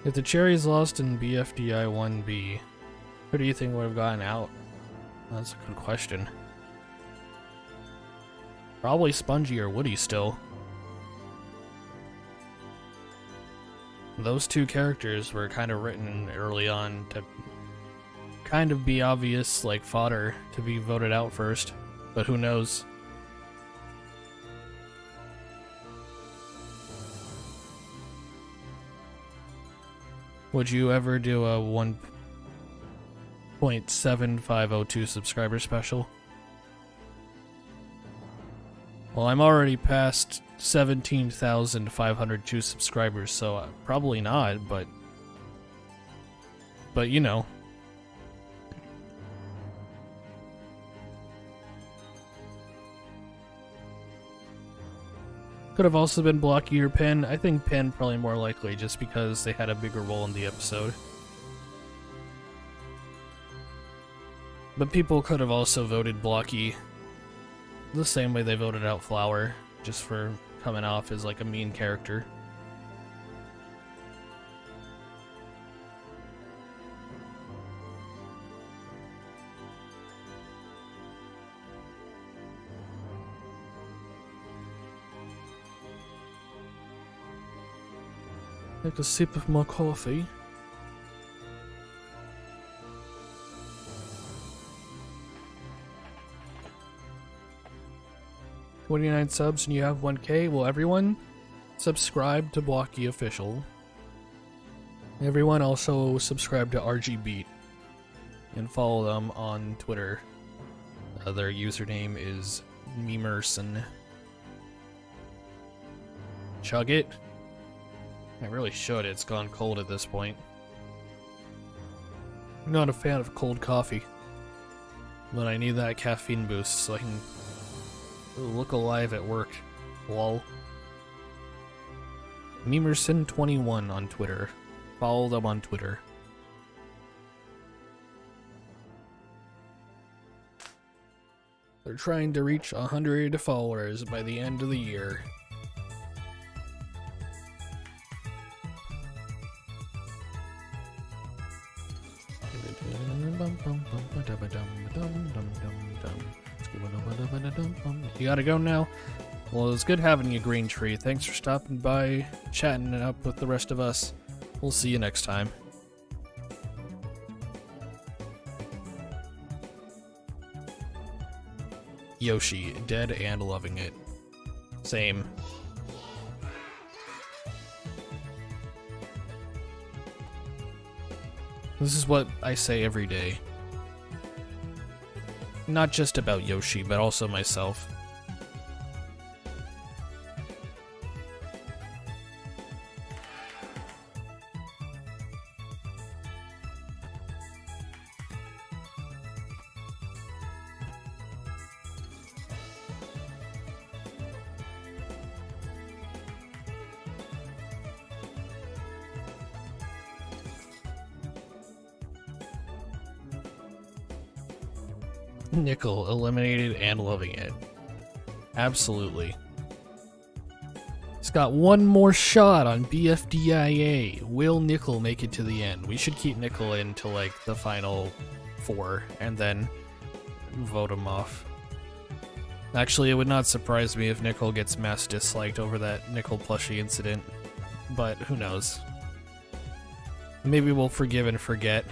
A: If the Cherries lost in BFDI 1B, who do you think would have gotten out? That's a good question. Probably Spongy or Woody still. Those two characters were kind of written early on to kind of be obvious, like fodder to be voted out first, but who knows? Would you ever do a 1.7502 subscriber special? Well, I'm already past 17,502 subscribers, so probably not, but you know. Could have also been Blocky or Penn. I think Penn probably more likely, just because they had a bigger role in the episode. But people could have also voted Blocky the same way they voted out Flower, just for coming off as like a mean character. Take a sip of my coffee. $29 subs and you have 1K. Well, everyone subscribe to Blocky Official. Everyone also subscribe to RG Beat and follow them on Twitter. Their username is Memerson. Chug it. I really should. It's gone cold at this point. I'm not a fan of cold coffee, but I need that caffeine boost so I can look alive at work. Lol. Memerson21 on Twitter. Follow them on Twitter. They're trying to reach 100 followers by the end of the year. You gotta go now? Well, it was good having you, Green Tree. Thanks for stopping by, chatting it up with the rest of us. We'll see you next time. Yoshi, dead and loving it. Same. This is what I say every day. Not just about Yoshi, but also myself. Nickel, eliminated and loving it. Absolutely. He's got one more shot on BFDIA. Will Nickel make it to the end? We should keep Nickel in to like the final 4 and then vote him off. Actually, it would not surprise me if Nickel gets mass disliked over that Nickel plushie incident, but who knows? Maybe we'll forgive and forget.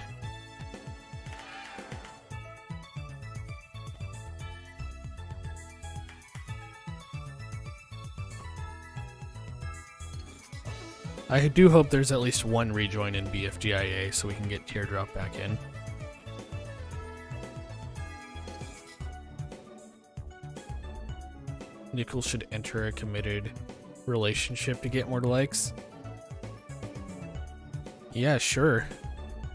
A: I do hope there's at least one rejoin in BFDIA so we can get Teardrop back in. Nickel should enter a committed relationship to get more likes. Yeah, sure.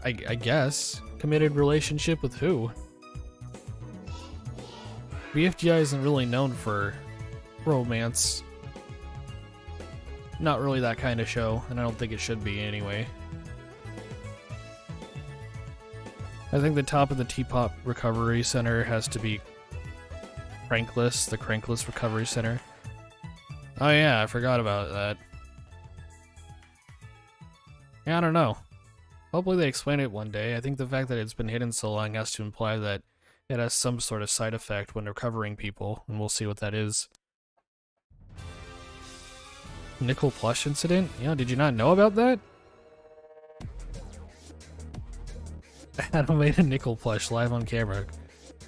A: I guess. Committed relationship with who? BFDI isn't really known for romance. Not really that kind of show, and I don't think it should be anyway. I think the top of the Teapot Recovery Center has to be Crankless, the Crankless Recovery Center. Oh yeah, I forgot about that. Yeah, I don't know. Hopefully they explain it one day. I think the fact that it's been hidden so long has to imply that it has some sort of side effect when recovering people, and we'll see what that is. Nickel plush incident? Yeah, did you not know about that? Adam made a nickel plush live on camera.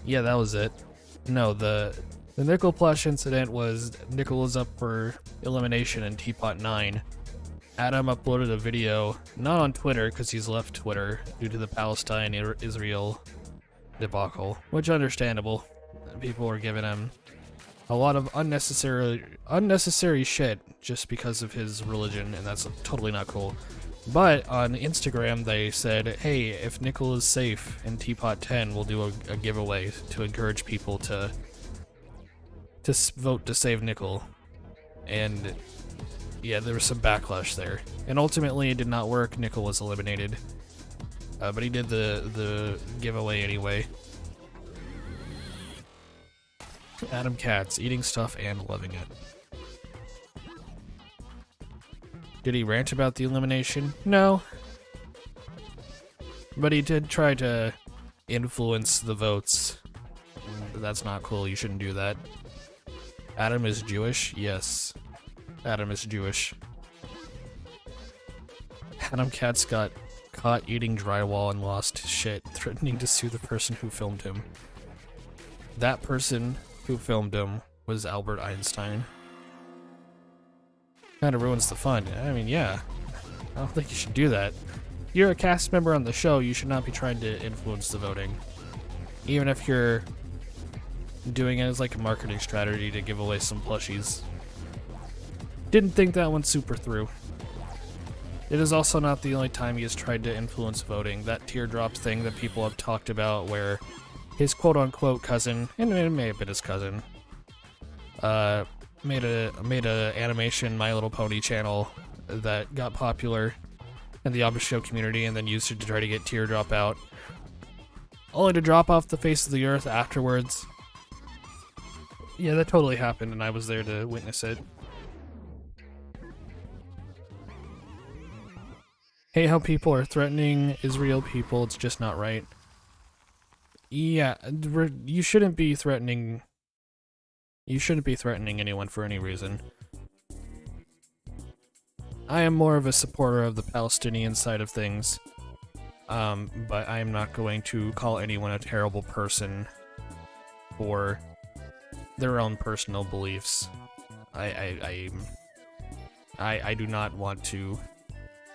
A: Yeah, that was it. No, the nickel plush incident was Nickel was up for elimination in Teapot 9. Adam uploaded a video, not on Twitter because he's left Twitter due to the Palestine-Israel debacle, which understandable. People were giving him a lot of unnecessary shit just because of his religion, and that's totally not cool. But on Instagram they said, hey, if Nickel is safe in Teapot 10, we'll do a giveaway to encourage people to vote to save Nickel. And yeah, there was some backlash there. And ultimately it did not work. Nickel was eliminated. But he did the giveaway anyway. Adam Katz, eating stuff and loving it. Did he rant about the elimination? No. But he did try to influence the votes. That's not cool, you shouldn't do that. Adam is Jewish? Yes. Adam is Jewish. Adam Katz got caught eating drywall and lost his shit, threatening to sue the person who filmed him. That person who filmed him was Albert Einstein. Kind of ruins the fun. I mean, yeah. I don't think you should do that. You're a cast member on the show, you should not be trying to influence the voting. Even if you're doing it as like a marketing strategy to give away some plushies. Didn't think that one super through. It is also not the only time he has tried to influence voting. That teardrop thing that people have talked about where his quote-unquote cousin, and it may have been his cousin, made a animation My Little Pony channel that got popular in the Amish show community and then used it to try to get Teardrop out, only to drop off the face of the earth afterwards. Yeah, that totally happened and I was there to witness it. Hate how people are threatening Israel people, it's just not right. Yeah, you shouldn't be threatening anyone for any reason. I am more of a supporter of the Palestinian side of things, but I am not going to call anyone a terrible person for their own personal beliefs. I do not want to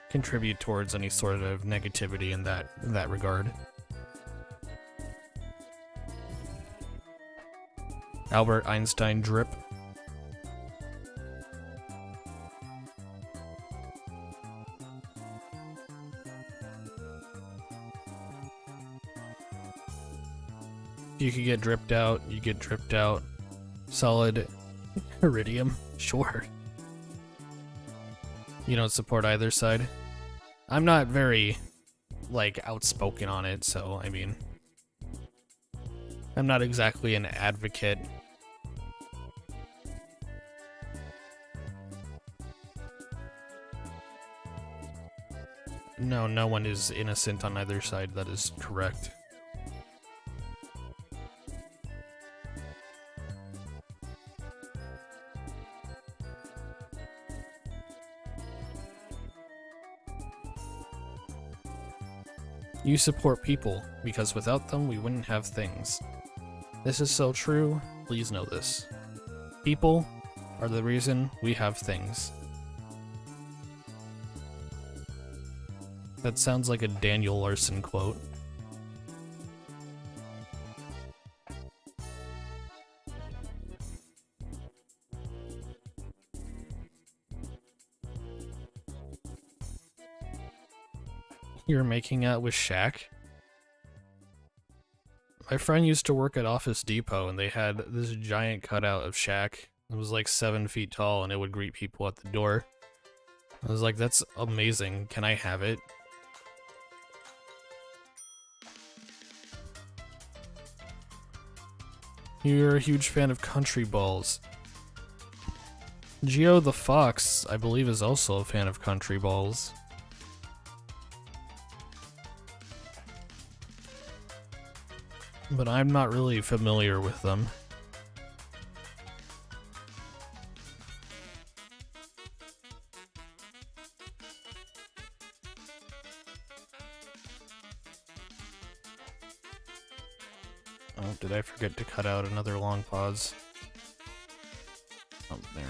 A: contribute towards any sort of negativity in that regard. Albert Einstein drip. You could get dripped out, you get dripped out. Solid iridium, sure. You don't support either side? I'm not very, like, outspoken on it, so, I mean, I'm not exactly an advocate. No, no one is innocent on either side, that is correct. You support people, because without them we wouldn't have things. This is so true, please know this. People are the reason we have things. That sounds like a Daniel Larson quote. You're making out with Shaq? My friend used to work at Office Depot and they had this giant cutout of Shaq. It was like 7 feet tall and it would greet people at the door. I was like, that's amazing. Can I have it? You're a huge fan of country balls. Geo the Fox, I believe, is also a fan of country balls. But I'm not really familiar with them. Oh, did I forget to cut out another long pause? Oh, there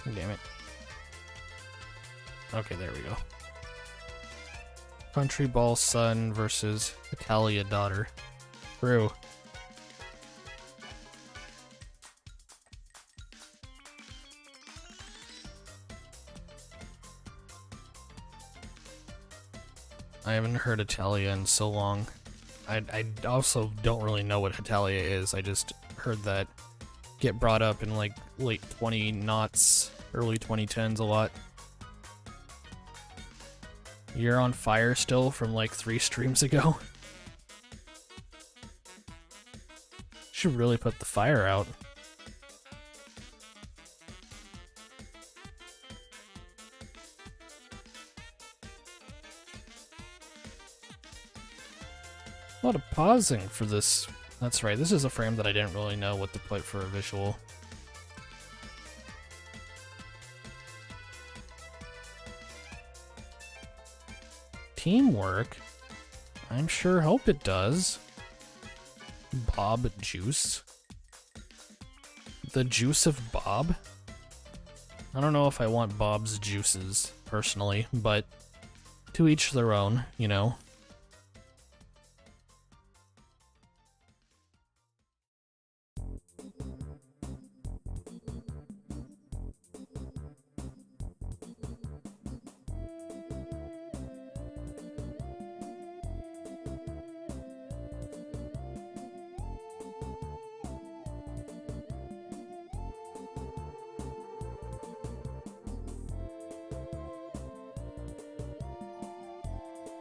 A: we go. Damn it. Okay, there we go. Country ball son versus Italia daughter. True. I haven't heard Italia in so long. I also don't really know what Italia is. I just heard that get brought up in like late 2000s, early 2010s a lot. You're on fire still from like 3 streams ago? Should really put the fire out. A lot of pausing for this. That's right, this is a frame that I didn't really know what to put for a visual. Teamwork? I'm sure hope it does. Bob juice? The juice of Bob? I don't know if I want Bob's juices, personally, but to each their own, you know.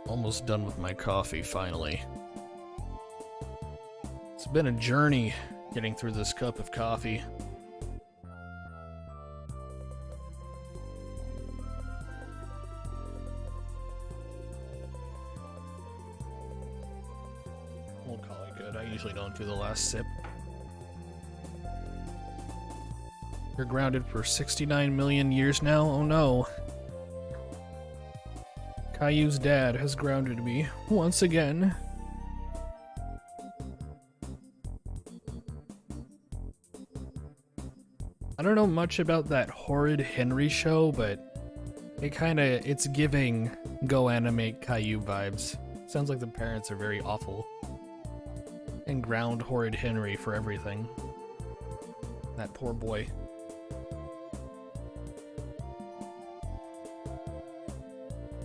A: Almost done with my coffee, finally. It's been a journey getting through this cup of coffee. We'll call it good. I usually don't do the last sip. You're grounded for 69 million years now? Oh no. Caillou's dad has grounded me once again. I don't know much about that horrid Henry show, but it's giving Go Animate Caillou vibes. Sounds like the parents are very awful. And ground horrid Henry for everything. That poor boy.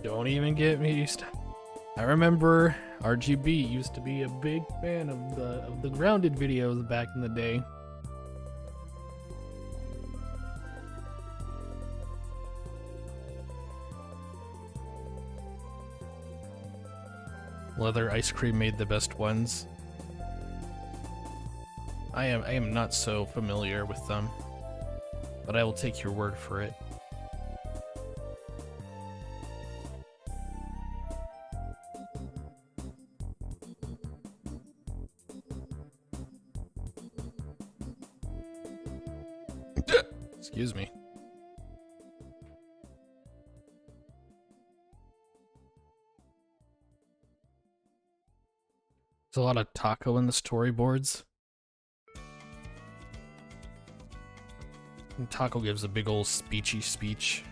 A: Don't even get me started. I remember RGB used to be a big fan of the grounded videos back in the day. Leather ice cream made the best ones. I am not so familiar with them, but I will take your word for it. Excuse me. There's a lot of taco in the storyboards. And Taco gives a big old speechy speech.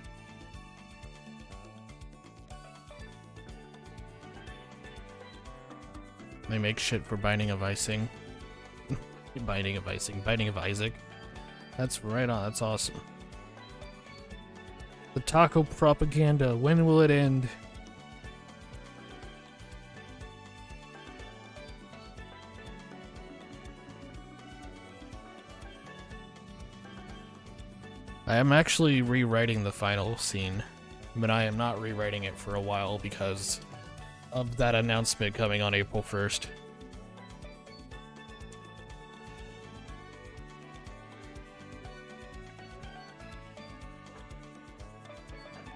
A: They make shit for Binding of Icing. Binding of Isaac. That's right on, that's awesome. The taco propaganda, when will it end? I am actually rewriting the final scene, but I am not rewriting it for a while because of that announcement coming on April 1st.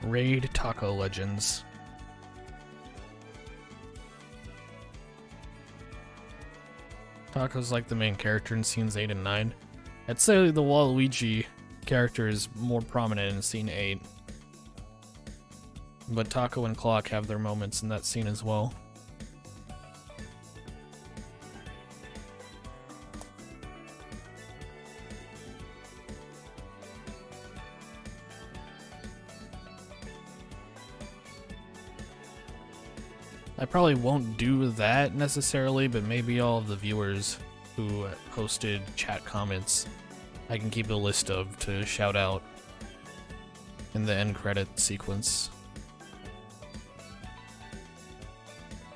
A: Raid Taco Legends. Taco's like the main character in scenes 8 and 9. I'd say the Waluigi character is more prominent in scene 8. But Taco and Clock have their moments in that scene as well. I probably won't do that necessarily, but maybe all of the viewers who posted chat comments, I can keep a list of to shout out in the end credit sequence.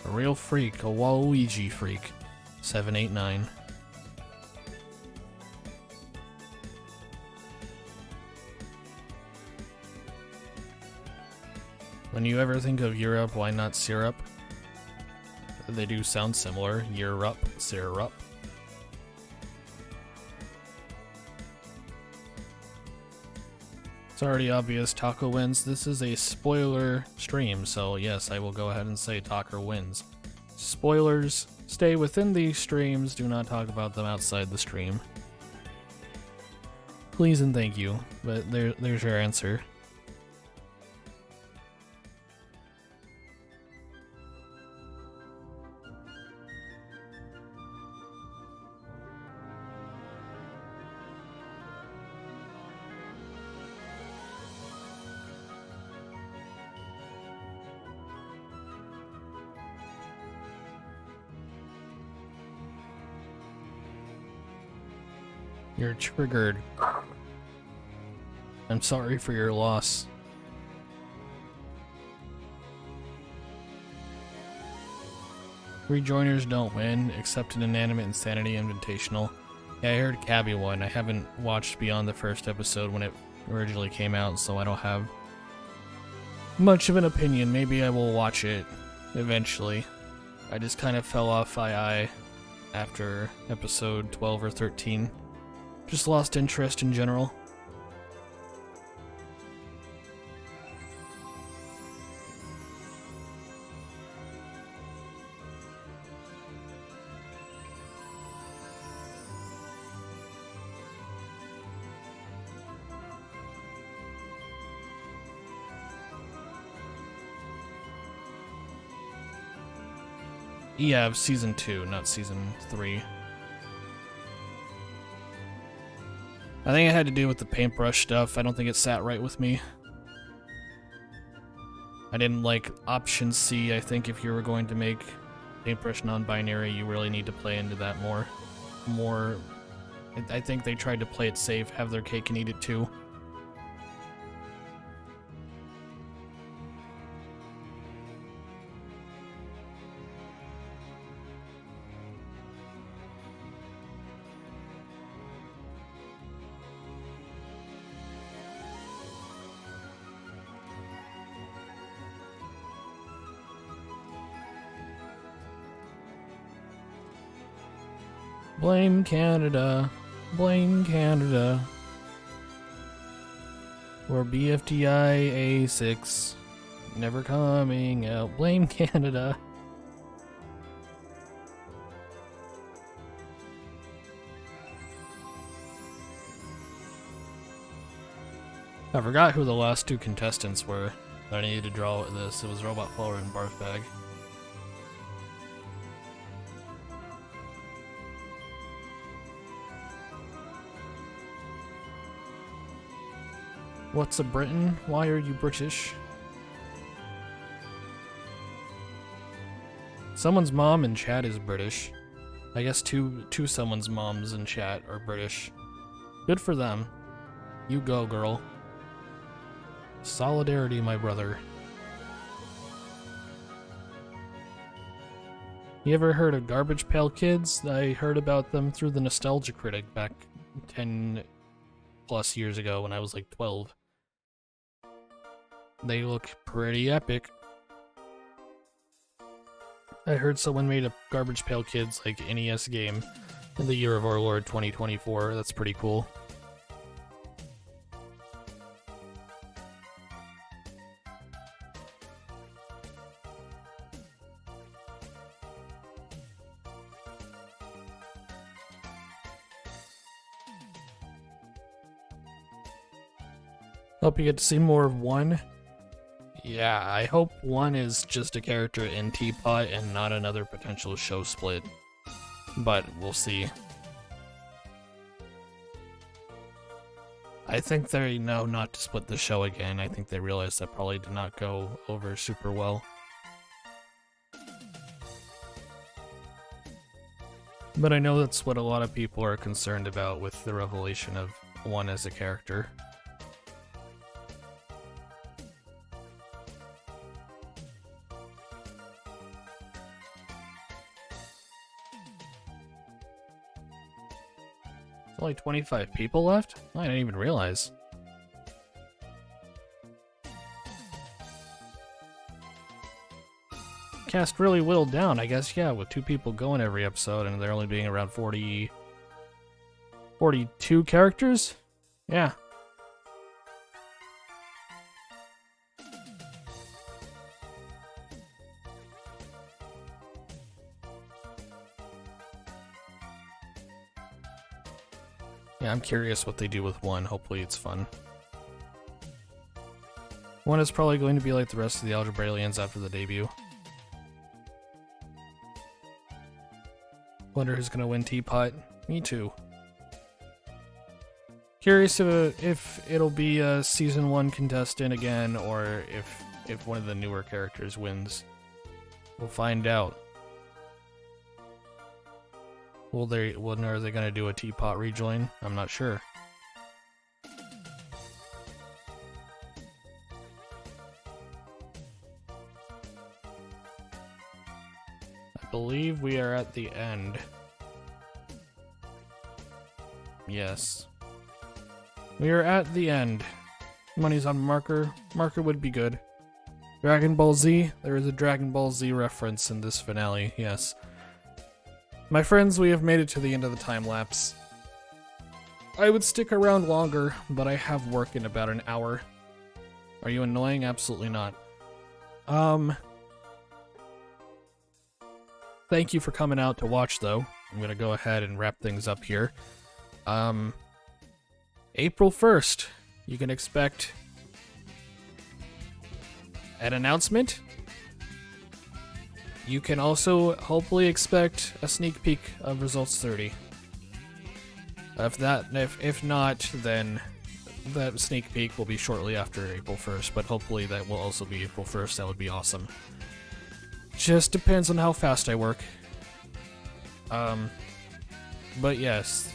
A: A real freak, a Waluigi freak. 789. When you ever think of Europe, why not syrup? They do sound similar. Europe, syrup. It's already obvious Taco wins. This is a spoiler stream, so yes, I will go ahead and say Taco wins. Spoilers, stay within these streams, do not talk about them outside the stream. Please and thank you, but there's your answer. You're triggered. I'm sorry for your loss. Rejoiners don't win, except an Inanimate Insanity Invitational. Yeah, I heard Cabby won. I haven't watched beyond the first episode when it originally came out, so I don't have much of an opinion. Maybe I will watch it eventually. I just kind of fell off II after episode 12 or 13. Just lost interest in general. Yeah, season 2, not season 3. I think it had to do with the paintbrush stuff. I don't think it sat right with me. I didn't like option C. I think if you were going to make paintbrush non-binary, you really need to play into that more. I think they tried to play it safe, have their cake and eat it too. Blame Canada. Blame Canada. Or BFDI A6. Never coming out. Blame Canada. I forgot who the last 2 contestants were. I needed to draw this. It was Robot Flower and Barf Bag. What's a Briton? Why are you British? Someone's mom in chat is British. I guess two someone's moms in chat are British. Good for them. You go, girl. Solidarity, my brother. You ever heard of Garbage Pail Kids? I heard about them through the Nostalgia Critic back 10 plus years ago when I was like 12. They look pretty epic. I heard someone made a Garbage Pail Kids like NES game in the year of our Lord 2024. That's pretty cool. Hope you get to see more of 1. Yeah, I hope 1 is just a character in Teapot and not another potential show split. But we'll see. I think they know not to split the show again. I think they realized that probably did not go over super well. But I know that's what a lot of people are concerned about with the revelation of 1 as a character. Only 25 people left? I didn't even realize. Cast really whittled down, I guess, yeah, with 2 people going every episode and there only being around 42 characters? Yeah. Yeah, I'm curious what they do with 1. Hopefully it's fun. 1 is probably going to be like the rest of the Algebrailians after the debut. Wonder who's gonna win Teapot. Me too. Curious if it'll be a Season 1 contestant again, or if one of the newer characters wins. We'll find out. When are they gonna do a Teapot rejoin? I'm not sure. I believe we are at the end. Yes. We are at the end. Money's on marker. Marker would be good. Dragon Ball Z? There is a Dragon Ball Z reference in this finale, yes. My friends, we have made it to the end of the time lapse. I would stick around longer, but I have work in about an hour. Are you annoying? Absolutely not. Thank you for coming out to watch, though. I'm gonna go ahead and wrap things up here. April 1st, you can expect an announcement. you can also hopefully expect a sneak peek of Results 30. If not, then that sneak peek will be shortly after April 1st, but hopefully that will also be April 1st. That would be awesome. Just depends on how fast I work. But yes,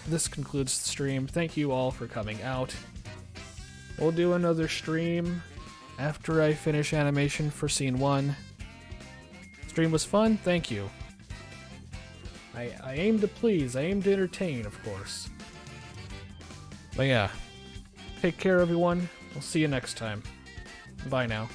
A: this concludes the stream. Thank you all for coming out. We'll do another stream after I finish animation for Scene 1. Stream was fun, thank you. I aim to please, I aim to entertain, of course. But yeah, take care everyone, we'll see you next time. Bye now.